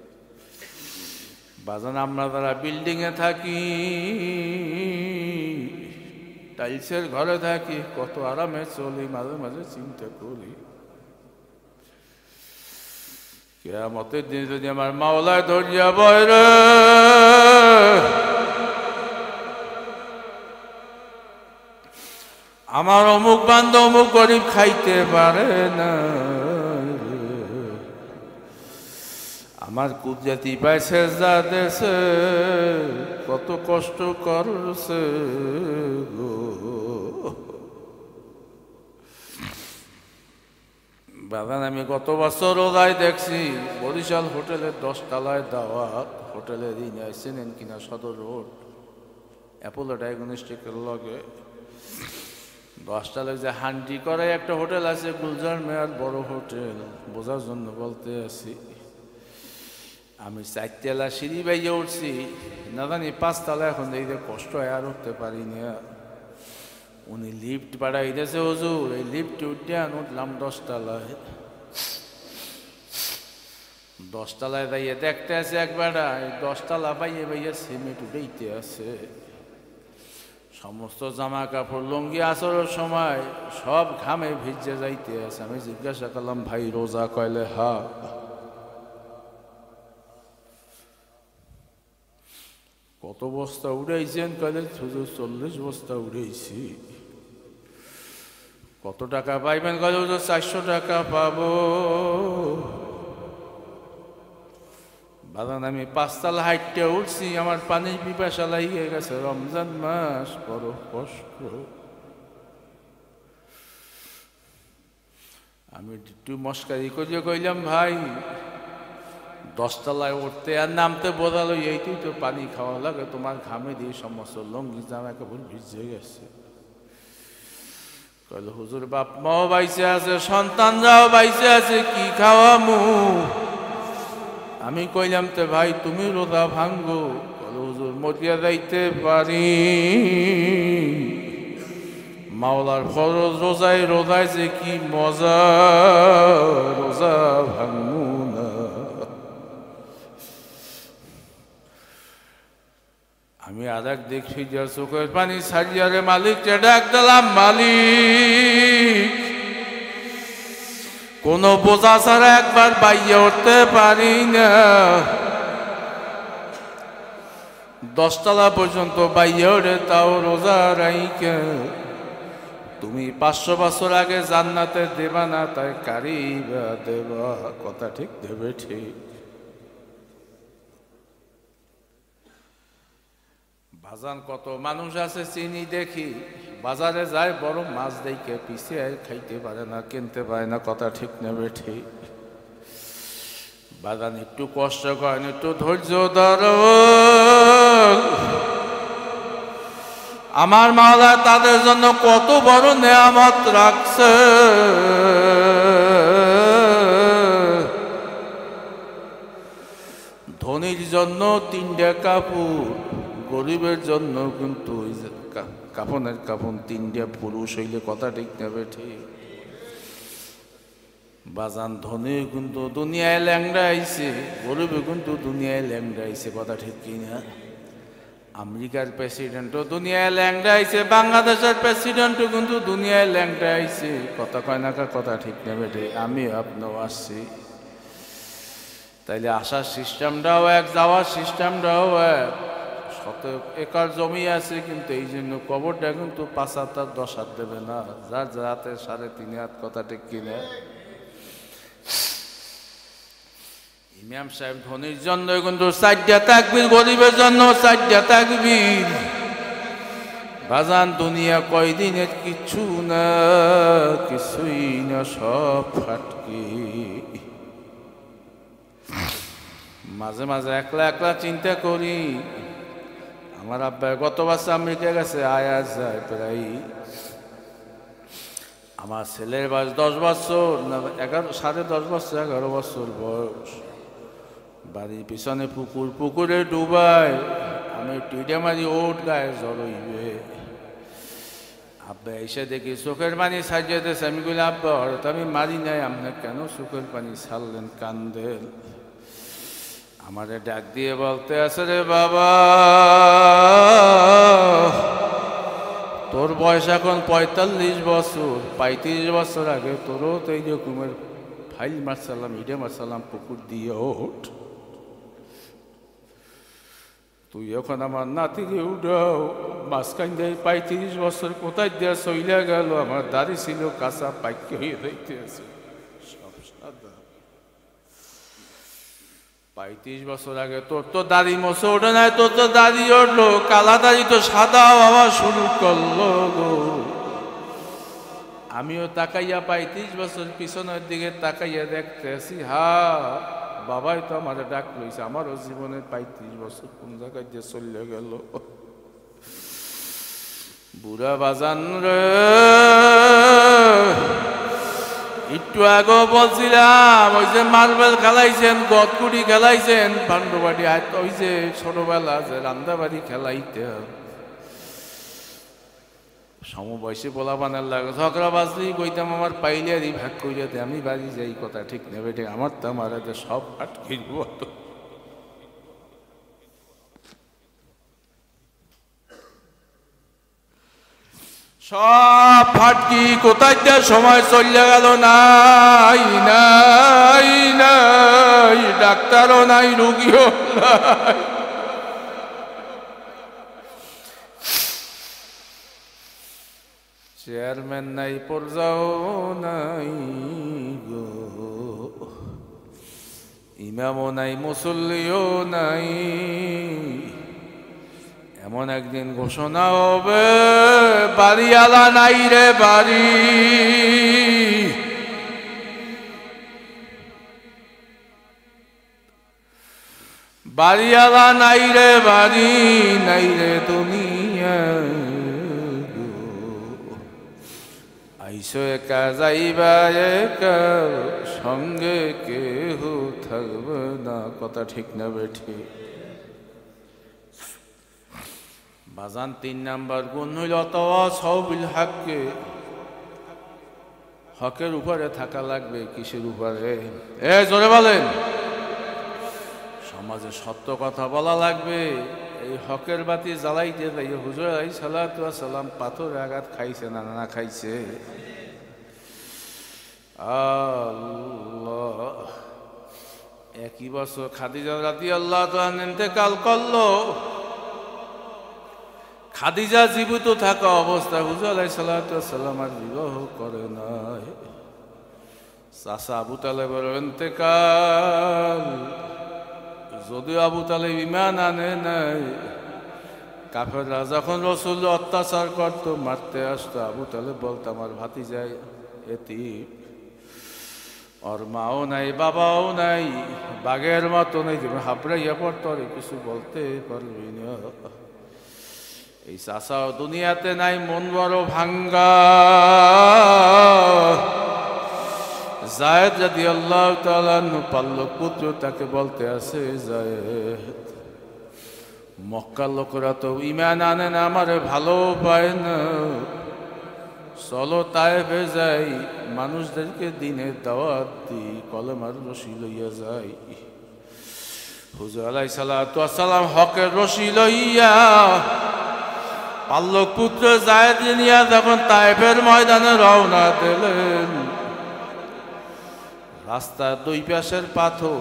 বাজান, আমরা যারা বিল্ডিং এ থাকি, টাইলসের ঘরে থাকি, কত আরামে চলি, মাঝে মাঝে চিন্তা করি কিয়ামতের দিন যদি আমার মাওলায় ধরিয়া বয় রে, আমার অমুক বান্ধব অমুক গরিব খাইতে পারে না, আমার কুদরতি পাইছে যা দেশে কত কষ্ট করছে গো। বাগান, আমি গত বছর ওলাই দেখছি বরিশাল হোটেলের 10 তলায় দাওয়াত, হোটেলের ঋণ আইসেন কিনা সদর রোড অ্যাপোলো ডায়াগনস্টিকের লগে 10 তলায় যে হান্ডি করে একটা হোটেল আছে, গুলজার মেয়ার বড় হোটেল, বোঝার জন্য বলতে আছি। আমি 4 তলা সিঁড়ি বাইয়ে উঠছি, না জানি 5 তলা, এখন এই যে কষ্ট হয় আর উঠতে পারি না। উনি লিফট বাড়াই দিয়েছে, হুজুর এই লিফট উঠে উঠলাম 10 তলায়। 10 তলায় দাঁড়িয়ে দেখতে আছে একবার, 10 তলা বাইয়ে বাইয়ে সিমেন্ট উঠেইতে আছে, সমস্ত জামা কাপড় লুঙ্গি আসরের সময় সব ঘামে ভিজে যাইতে আছে। আমি জিজ্ঞাসা করলাম, ভাই রোজা? কইলে হা। কত বস্তা উড়াইছেন? কইলে হুজুর 40 বস্তা উড়াইছি। কত টাকা পাইবেন? কত? 400 টাকা পাবো। বাগান আমি 5 তলা হাইটে উঠছি, আমার পানির পিপাসা লাগিয়ে গেছে। রমজান মাস বড় কষ্ট। আমি একটু মস্কারি করিয়ে কইলাম, ভাই 10 তলায় উঠতে আর নামতে বোঝালো, এইটাই তো পানি খাওয়া লাগে, তোমার ঘামে দিয়ে সমস্ত লঙ্গি জামা কাপড় ভিজে গেছে। কইল, হুজুর বাপ মাও বাইসে আছে, সন্তানরাও বাইসে আছে, কি খাওয়ামু? আমি কইলাম, তে ভাই তুমি রোজা ভাঙ্গো। কইল, হুজুর মরিয়া যাইতে পারি, মাওলার ফরজ রোজায়, রোজায় যে কি মজা, রোজা ভাঙমু না। আমি আর এক দেখছি যে চোখের পানি ছাড়িয়ারে মালিককে ডাক দিলাম, মালিক কোন বোঝা ছাড়া একবার বাইরে উঠতে পারি না। 10 তলা পর্যন্ত বাইরে ওঠে, তাও রোজা রাইকে। তুমি 500 বছর আগে জান্নাতে দেবা না, তাই কারিবা দেবা? কথা ঠিক, দেবে ঠিক। বাজান কত মানুষ আছে চিনি দেখি, বাজারে যায় বড় মাছ দেখে পিছিয়ে খাইতে পারে না, কিনতে পারে না। কথা ঠিক, নেবে ঠিক। বাজান একটু কষ্ট করেন, একটু ধৈর্য ধরো। আমার মাওলা তাদের জন্য কত বড় নেয়ামত রাখছে। ধনীর জন্য 3টা কাপড়, গরিবের জন্য কিন্তু কাফনের কাফন 3টা। পুরুষ হইলে কথা ঠিক, নেবে ঠিক। বাজান ধনী কিন্তু দুনিয়ায় ল্যাংড়া আইছে, গরিবে কিন্তু দুনিয়ায় ল্যাংড়া আইছে। কথা ঠিক কিনা? আমেরিকার প্রেসিডেন্টও দুনিয়ায় ল্যাংড়া আইছে, বাংলাদেশের প্রেসিডেন্টও কিন্তু দুনিয়ায় ল্যাংড়া আইছে। কথা কয় না? কথা ঠিক, নেবে ঠিক। আমি আপনিও আসছি, তাইলে আসার সিস্টেমটাও এক, যাওয়ার সিস্টেমটাও এক। 100 একর জমি আছে, কিন্তু এই জন্য কবরটা কিন্তু 5 হাত আর 10 হাত দেবে না, যার যাতে 3.5 হাত। কথা ঠিক কিনা? ইমাম সাহেব ধনীর জন্য কিন্তু 4টা তাকবীর, গরিবের জন্য 4টা তাকবীর। বাজান দুনিয়া কয়দিনের কিছু না, কিছুই না, সব ফাটকি। মাঝে মাঝে একলা একলা চিন্তা করি, আমার আব্বা গত বছর আমেরিকা গেছে, আয়া যায় প্রায়। আমার ছেলের বয়স 10 বছর না 10.5 বছর, 11 বছর বয়স। বাড়ির পিছনে পুকুর, পুকুরে ডুবায়, আমি টিডে মারি, ওট গায়ে জড়ইবে। আব্বা এসে দেখি চোখের পানি ছাড়িয়ে দিয়েছে। আমি বলি, আব্বা হঠাৎ আমি মারি নাই, আপনার কেন চোখের পানি ছাড়লেন? কান্দেন। আমারে ডাক দিয়ে বলতে আছে, রে বাবা, তোর বয়স এখন 45 বছর, 35 বছর আগে তোরও তো এই রকমের ফাইল মারসালাম, ইডে মারসালাম পুকুর দিয়ে, ওঠ। তুই এখন আমার নাতি উঠাও। মাঝখান দিয়ে 35 বছর কোথায় দেওয়া চইলা গেল। আমার দাড়ি ছিল কাঁচা, পাইকে হয়ে দেখতে আছে, সব সাদা। 35 বছর আগে তোর তো দাড়ি মোছে ওঠে নাই, তোর তো দাড়ি উঠলো, কালা দাড়ি তো সাদা হওয়া শুরু করলো গো। আমিও তাকাইয়া 35 বছর পিছনের দিকে তাকাইয়া দেখতেছি, বাবাই তো আমার ডাক লইছে। আমারও জীবনের 35 বছর কোন জায়গায় দিয়ে চলে গেল। বুড়া বাজান রে, একটু আগে বলছিলাম, ওই যে মার্বেল খেলাইছেন, গদকুটি খেলাইছেন, পান্ডবাড়ি ওই যে ছোটবেলা যে রান্দাবাড়ি খেলাইতে, সমবয়সী বলা বানার লাগে, ঝগড়া বাজলি কইতাম, আমার পাইলিয়ারি ভাগ কইরা দে, আমি বাড়ি যাই। কথা ঠিক নেবে ঠিক। আমার তো আমার সব আটকে সব ফাটকি, কোথায় সময় চলে গেল, নাই নাই নাই, ডাক্তারও নাই, রুগীও নাই। চেয়ারম্যান নাই, পর্যাও নাই গো, ইমামও নাই, মুসল্লিও নাই। এমন একদিন ঘোষণা হবে, বাড়িওয়ালা নাই রে বাড়ি, বাড়িওয়ালা নাই রে বাড়ি, নাই রে দুনিয়া। আইসো একা যাইবা একা, সঙ্গে কেহ থাকবে না। কথা ঠিক না বেঠি? বাজান 3 নাম্বার গুণ হইল তাওয়াসুবিল হককে, হকের উপরে থাকা লাগবে। কিসের উপরে? জোরে বলেন। সমাজে সত্য কথা বলা লাগবে। এই হকের বাতি জ্বালাইতে যাই হুজুর আলাইহিস সালাতু ওয়াস সালাম পাথরে আঘাত খাইছে না না খাইছে? আল্লাহ। একই বছর খাদিজা রাদিয়াল্লাহু তাআলা ইন্তেকাল করলো। খাদিজা জীবিত থাকা অবস্থায় হুজুর আলাইহিস সালাতু ওয়াস সালাম আর বিবাহ করে নাই। চাচা আবু তালেবের ইন্তেকাল। যদিও আবু তালেব ঈমান আনে নাই, কাফেররা যখন রাসূল অত্যাচার করত, মারতে আসতো, আবু তালেব বলতো আমার ভাতিজা এতিম, ওর মাও নাই, বাবাও নাই, বাঘের মতো নেই, যেমন হাবড়াইয়া পড়তো, আর কিছু বলতে পারবি না। এই চাচাও দুনিয়াতে নাই, মন বড় ভাঙ্গা। যায়েদ রাদিয়াল্লাহু তাআলা পাল্লক পুত্র, তাকে বলতে আছে যায়েদ, মক্কার লোকেরা তো ঈমান আনে না, আমারে ভালো পায় না, চলো তায়েফে যাই, মানুষদেরকে দিনের দাওয়াত দিই, কলেমার রশি লইয়া যাই। হুজুর আলাইহিস সালাতু ওয়াস সালাম হকের রশি লইয়া পাল্লক পুত্র যায়েদ নিয়া যখন তায়েফের ময়দানে রওনা দিলেন, রাস্তার দুই পাশের পাথর,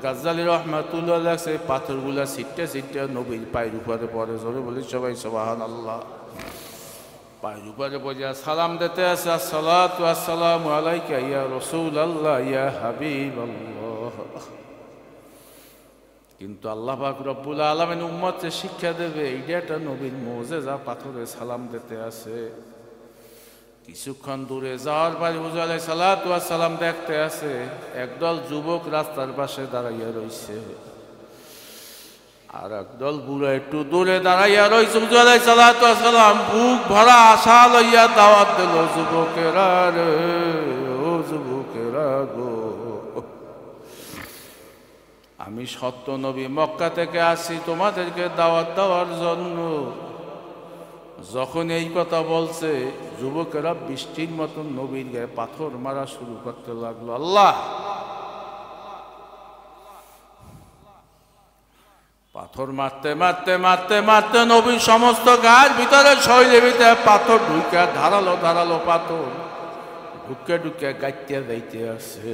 গাজ্জালী রাহমাতুল্লাহ লাগছে, পাথরগুলা ছিটতে ছিটতে নবীর পায়ের উপরে পড়ে। জোরে বলি সবাই সুবহানাল্লাহ। পায়ের উপরে বসে সালাম দিতে আছে, আসসালাতু ওয়াসসালামু আলাইকা ইয়া রাসূলুল্লাহ ইয়া হাবিবাল্লাহ। কিন্তু আল্লাহ পাক রব্বুল আলামিন উম্মতকে শিক্ষা দেবে, এইটা একটা নবীর মুজিজা, পাথরে সালাম দিতে আছে। কিছুক্ষণ দূরে যাওয়ার পরে হুজুর আলাইহিস সালাতু ওয়াস সালাম দেখতে আছে, একদল যুবক রাস্তার পাশে দাঁড়াইয়া রইছে, আর একদল বুড়া একটু দূরে দাঁড়াইয়া রইছে। হুজুর আলাইহিস সালাতু ওয়াস সালাম বুক ভরা আশা লইয়া দাওয়াত দিল, যুবকেরা রে, ও যুবকেরা গো, আমি সত্য নবী মক্কা থেকে আসি তোমাদেরকে দাওয়াত দেওয়ার জন্য। যখন এই কথা বলছে, যুবকেরা বৃষ্টির মতন নবীর গায়ে পাথর মারা শুরু করতে লাগলো। আল্লাহ, পাথর মারতে মারতে মারতে মারতে নবীর সমস্ত গায়ের ভিতরে, শরীরের ভিতরে পাথর ঢুকে, ধারালো ধারালো পাথর ঢুকে ঢুকে গাইতে যাইতে আছে।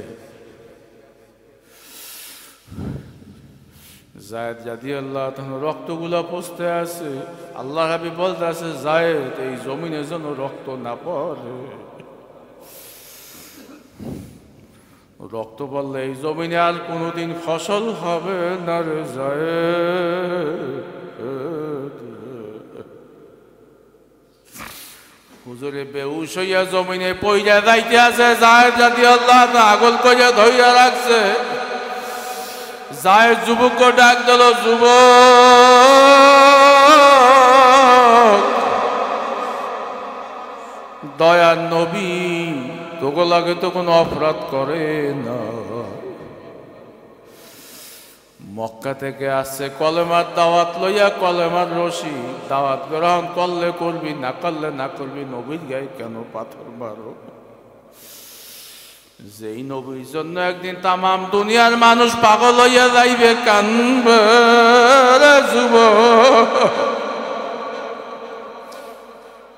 যায়েদ রাদিয়াল্লাহু তাআলা রক্তগুলো পড়তে আছে। আল্লাহ হাবিব বলতে আছে, যায়েদ এই জমিনে যেন রক্ত না পড়ে, রক্ত পড়লে এই জমিনে আর কোনোদিন ফসল হবে না রে যায়েদ। হুজুরে বেহুশ হইয়া জমিনে পইড়া যাইতে আছে। যায়েদ রাদিয়াল্লাহু তাআলা আগল করে ধইরা রাখছে। যায়েদ যুবককে ডাক দিল, যুবক, দয়ার নবী তোকে লাগে তো কোনো অপরাধ করে না, মক্কা থেকে আসছে কলেমার দাওয়াত লইয়া, কলেমার রশি, দাওয়াত গ্রহণ করলে করবি, না করলে না করবি, নবীর গায়ে কেন পাথর মারো? যেই নবীর জন্য একদিন তামাম দুনিয়ার মানুষ পাগল হইয়া যাইবে, কানবে রে যুবক।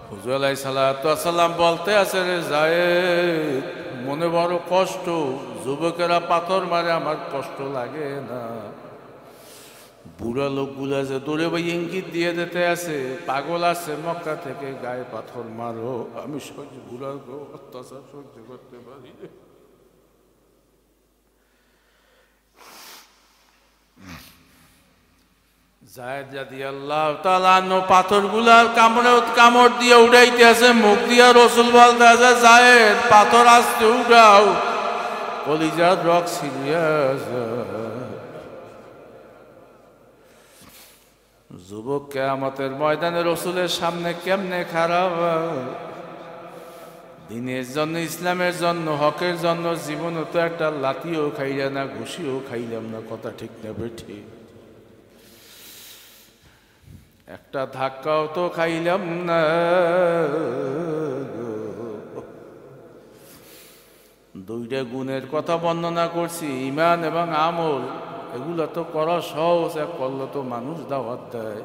হুজুর আলাইহিস সালাতু ওয়াস সালাম বলতে আছে, রে যায়েদ, মনে বড় কষ্ট, যুবকেরা পাথর মারে, আমার কষ্ট লাগে না? বুড়া লোকগুলা যে দৌড়ে ভাই ইঙ্গিত দিয়ে দিতে আছে, পাগল আছে মক্কা থেকে, গায়ে পাথর মারো, আমি বুড়ার অত্যাচার সহ্য করতে পারি। জায়েদ রাদিয়াল্লাহু তাআলা আনহু পাথরগুলা কামড় দিয়ে উড়াইতে আছে, মুখ দিয়া রাসূল বলতে আছে, জায়েদ পাথর আস্তে উঠাও, কলিজার রক সিরিয়াস। যুবক কিয়ামতের ময়দানে রাসূলের সামনে কেমনে খারাপ, দিনের জন্য, ইসলামের জন্য, হকের জন্য জীবনে তো একটা লাঠিও খাইলাম না, ঘুষিও খাইলাম না, কথা ঠিক না বেঠি, একটা ধাক্কাও তো খাইলাম না। দুইটা গুণের কথা বর্ণনা করছি, ঈমান এবং আমল, এগুলো তো করা সহজ, করলে তো মানুষ দাওয়াত দেয়।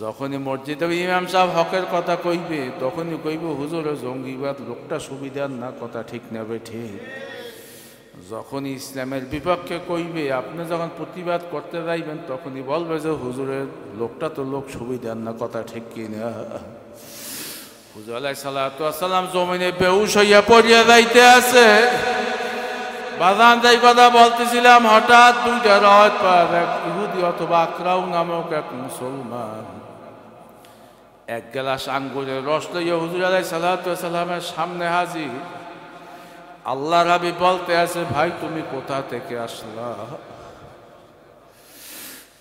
যখনই মসজিদে ইমাম সাহেব হকের কথা কইবে, তখনই কইবে হুজুরে জঙ্গিবাদ, লোকটা সুবিধার না, কথা ঠিক নেবে ঠিক। যখন ইসলামের বিপক্ষে কইবে, আপনি যখন প্রতিবাদ করতে যাইবেন, তখনই বলবে যে হুজুরের লোকটা তো লোক সুবিধার না, কথা ঠিক কিনা। হুজুর আলাইহিস সালাতু ওয়াস সালাম জমিনে বেহুশ হইয়া পড়িয়া যাইতে আছে, বাজান যাই কথা বলতেছিলাম, হঠাৎ দুইটা রাত পার, এক ইহুদি অথবা আকরাউ নামক এক মুসলমান এক গ্লাস আঙ্গুরের রস লইয়া হুজুর আলাইহিস সালাতু ওয়াস সালামের সামনে হাজির। আল্লাহর হাবিব বলতে আছে, ভাই তুমি কোথা থেকে আসলা?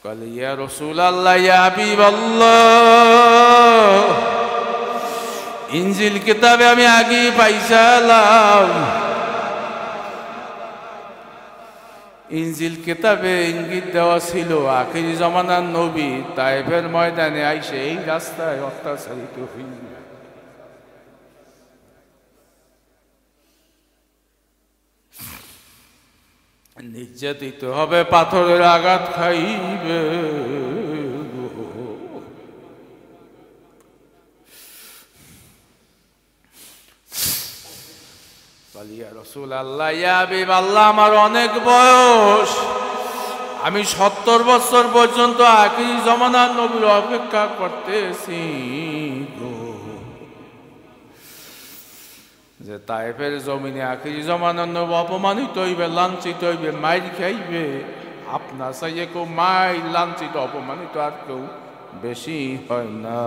বলে, ইয়া রাসূলুল্লাহ, ইয়া হাবিবাল্লাহ, ইনজিল কিতাবে আমি আগেই পাইছিলাম, ইনজিল কিতাবে ইঙ্গিত দেওয়া ছিল আখিরি জামানার নবী তায়েফের ময়দানে আইসে এই রাস্তায় অত্যাচারিত হইবে। নির্যাতিত হবে, পাথরের আঘাত খাইবে। ইয়া রাসূলুল্লাহ, ইয়া হাবিবাল্লাহ, আমার অনেক বয়স, আমি 70 বছর পর্যন্ত আখিরি জামানার নবীর অপেক্ষা করতেছি যে তায়েফের জমিনে আখিরি জামানার নবী অপমানিত হইবে, লাঞ্ছিত হইবে, মাইর খাইবে। আপনার চাইয়ে কেউ মাইর, লাঞ্ছিত, অপমানিত আর কেউ বেশি হয় না।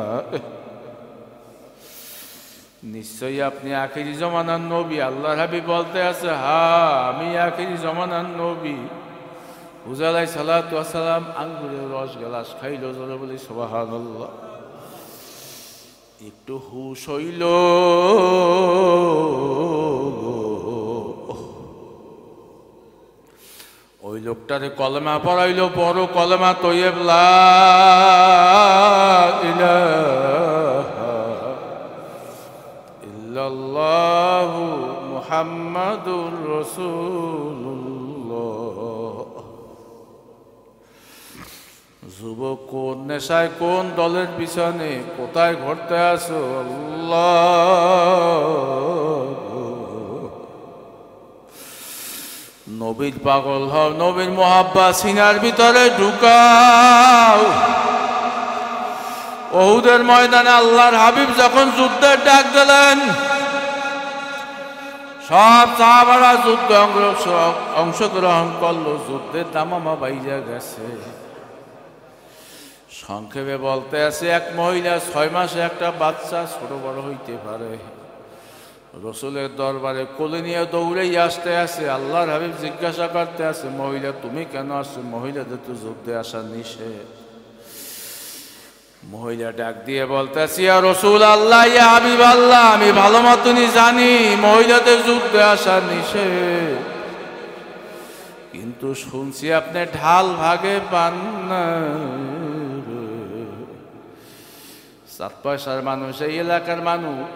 নিশ্চয়ই আপনি আখিরি জামানার নবী। আল্লাহর হাবিব বলতে আছে, হ্যাঁ আমি আখিরি জামানার নবী। হুজুর আলাইহিস সালাতু ওয়াস সালাম আঙ্গুরের রস গ্লাস খাইল, জোরে বলি সুবহানাল্লাহ। একটু হুশ হইল, ওই লোকটারে কলেমা পড়াইল, বড় কলেমা তৈয়ব, লা ইলাহা ইল্লাল্লাহু মুহাম্মাদুর রাসূলুল্লাহ। যুবক, কোন নেশায়, কোন দলের পিছনে, কোথায় ঘুরতে আসো? আল্লাহ, নবীর পাগল হও, নবীর মুহাব্বত সিনার ভিতরে ঢুকাও। উহুদের ময়দানে আল্লাহর হাবিব যখন যুদ্ধের ডাক দিলেন, সব সাহাবারা যুদ্ধে অংশগ্রহণ করলো, যুদ্ধের দামামা বাইজা গেছে। সংক্ষেপে বলতে আছে, এক মহিলা 6 মাসে একটা বাচ্চা ছোট বড় হইতে পারে, রসুলের দরবারে কোলে নিয়ে দৌড়েই আসতে আছে। আল্লাহর হাবিব জিজ্ঞাসা করতে আছে, মহিলা তুমি কেন আসছো? মহিলাদের তো যুদ্ধে আসা নিষেধ। মহিলা ডাক দিয়ে বলতে আছে, ইয়া রাসূলুল্লাহ, ইয়া হাবিবাল্লাহ, আমি ভালো মতনই জানি মহিলাদের যুদ্ধে আসা নিষেধ, কিন্তু শুনছি আপনি ঢাল ভাগে পান না। 7 পয়সার মানুষ, এই এলাকার মানুষ।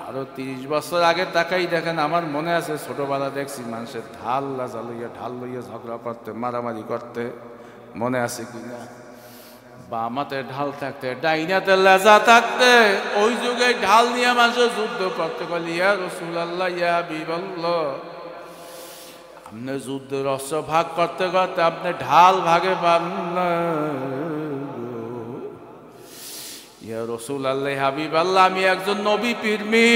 আরো 30 বছর আগে তাকাই দেখেন, আমার মনে আছে ছোটবেলা দেখছি মানুষের ঢাল লইয়া ঝগড়া করতে, মারামারি করতে, মনে আছে কিনা? বামাতে ঢাল থাকতে, ডাইনাতে লেজা থাকতে, ওই যুগে ঢাল নিয়ে মানুষ যুদ্ধ করতে। বলি, ইয়া রাসূলুল্লাহ, ইয়া হাবিবাল্লাহ, আপনি যুদ্ধের অস্ত্র ভাগ করতে করতে আপনি ঢাল ভাগে পান না। ইয়া রাসূলুল্লাহ, হাবিব আল্লাহ, আমি একজন নবী পিরমি।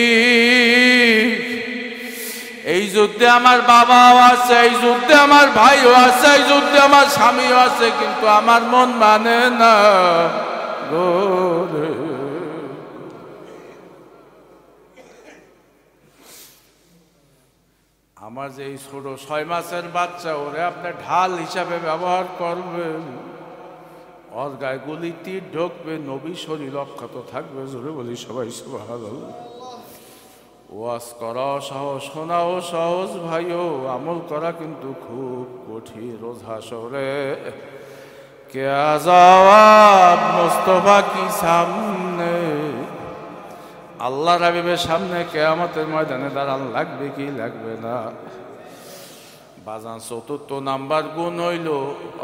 এই যুদ্ধে আমার বাবাও আছে, এই যুদ্ধে আমার ভাইও আছে, এই যুদ্ধে আমার স্বামীও আছে, কিন্তু আমার মন মানে না গো। আমার যে এই ছোট 6 মাসের বাচ্চা, ওরে আপনি ঢাল হিসাবে ব্যবহার করবেন, ওর গায়ে গুলি তীর ঢুকবে, নবী শরীর অক্ষত থাকবে। জোরে বলি সবাই সুবহানাল্লাহ। ওয়াজ করা সহজ, শোনাও সহজ ভাইও, আমল করা কিন্তু খুব কঠিন। রোজ হাসরে কে জবাব মুস্তাফা কি সামনে, আল্লাহর হাবিবের সামনে কিয়ামতের ময়দানে দাঁড়ান লাগবে কি লাগবে না। বাজান, চতুর্থ নাম্বার গুণ হইল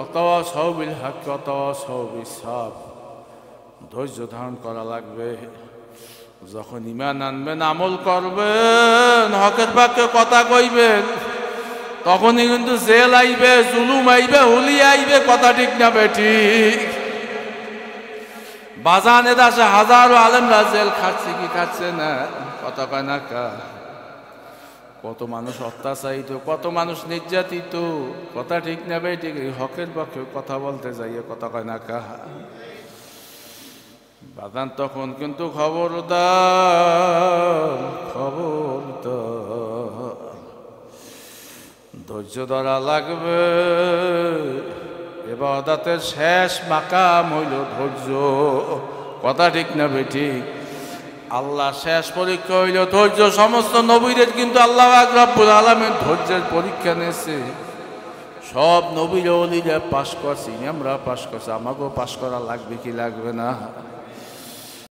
অতাওয়াসাউ বিল হক অতাওয়াসাউ বিস সাবর, ধৈর্য ধারণ করা লাগবে। যখন ঈমান আনবেন, আমল করবেন, হকের পক্ষে কথা কইবেন, তখনই কিন্তু জেল আইবে, জুলুম আইবে, হুলি আইবে। কথা ঠিক না বেঠিক? বাজানে দাসে হাজারো আলেমরা জেল খাচ্ছে কি খাচ্ছে না? কথা কয় না কা? কত মানুষ অত্যাচারিত, কত মানুষ নির্যাতিত। কথা ঠিক না বেঠিক? হকের পক্ষে কথা বলতে যাইয়ে কথা কয় না কা? বাদান, তখন কিন্তু খবরদার, খবরদার, ধৈর্য ধরা লাগবে। ইবাদতের শেষ মাকাম হইল ধৈর্য। কথা ঠিক না বেঠিক? আল্লাহ শেষ পরীক্ষা হইল ধৈর্য। সমস্ত নবীদের কিন্তু আল্লাহ পাক রব্বুল আলামিন ধৈর্যের পরীক্ষা নিয়েছে। সব নবীর ওলিরা পাশ করছি, আমরা পাশ করছি, আমাকেও পাশ করা লাগবে কি লাগবে না?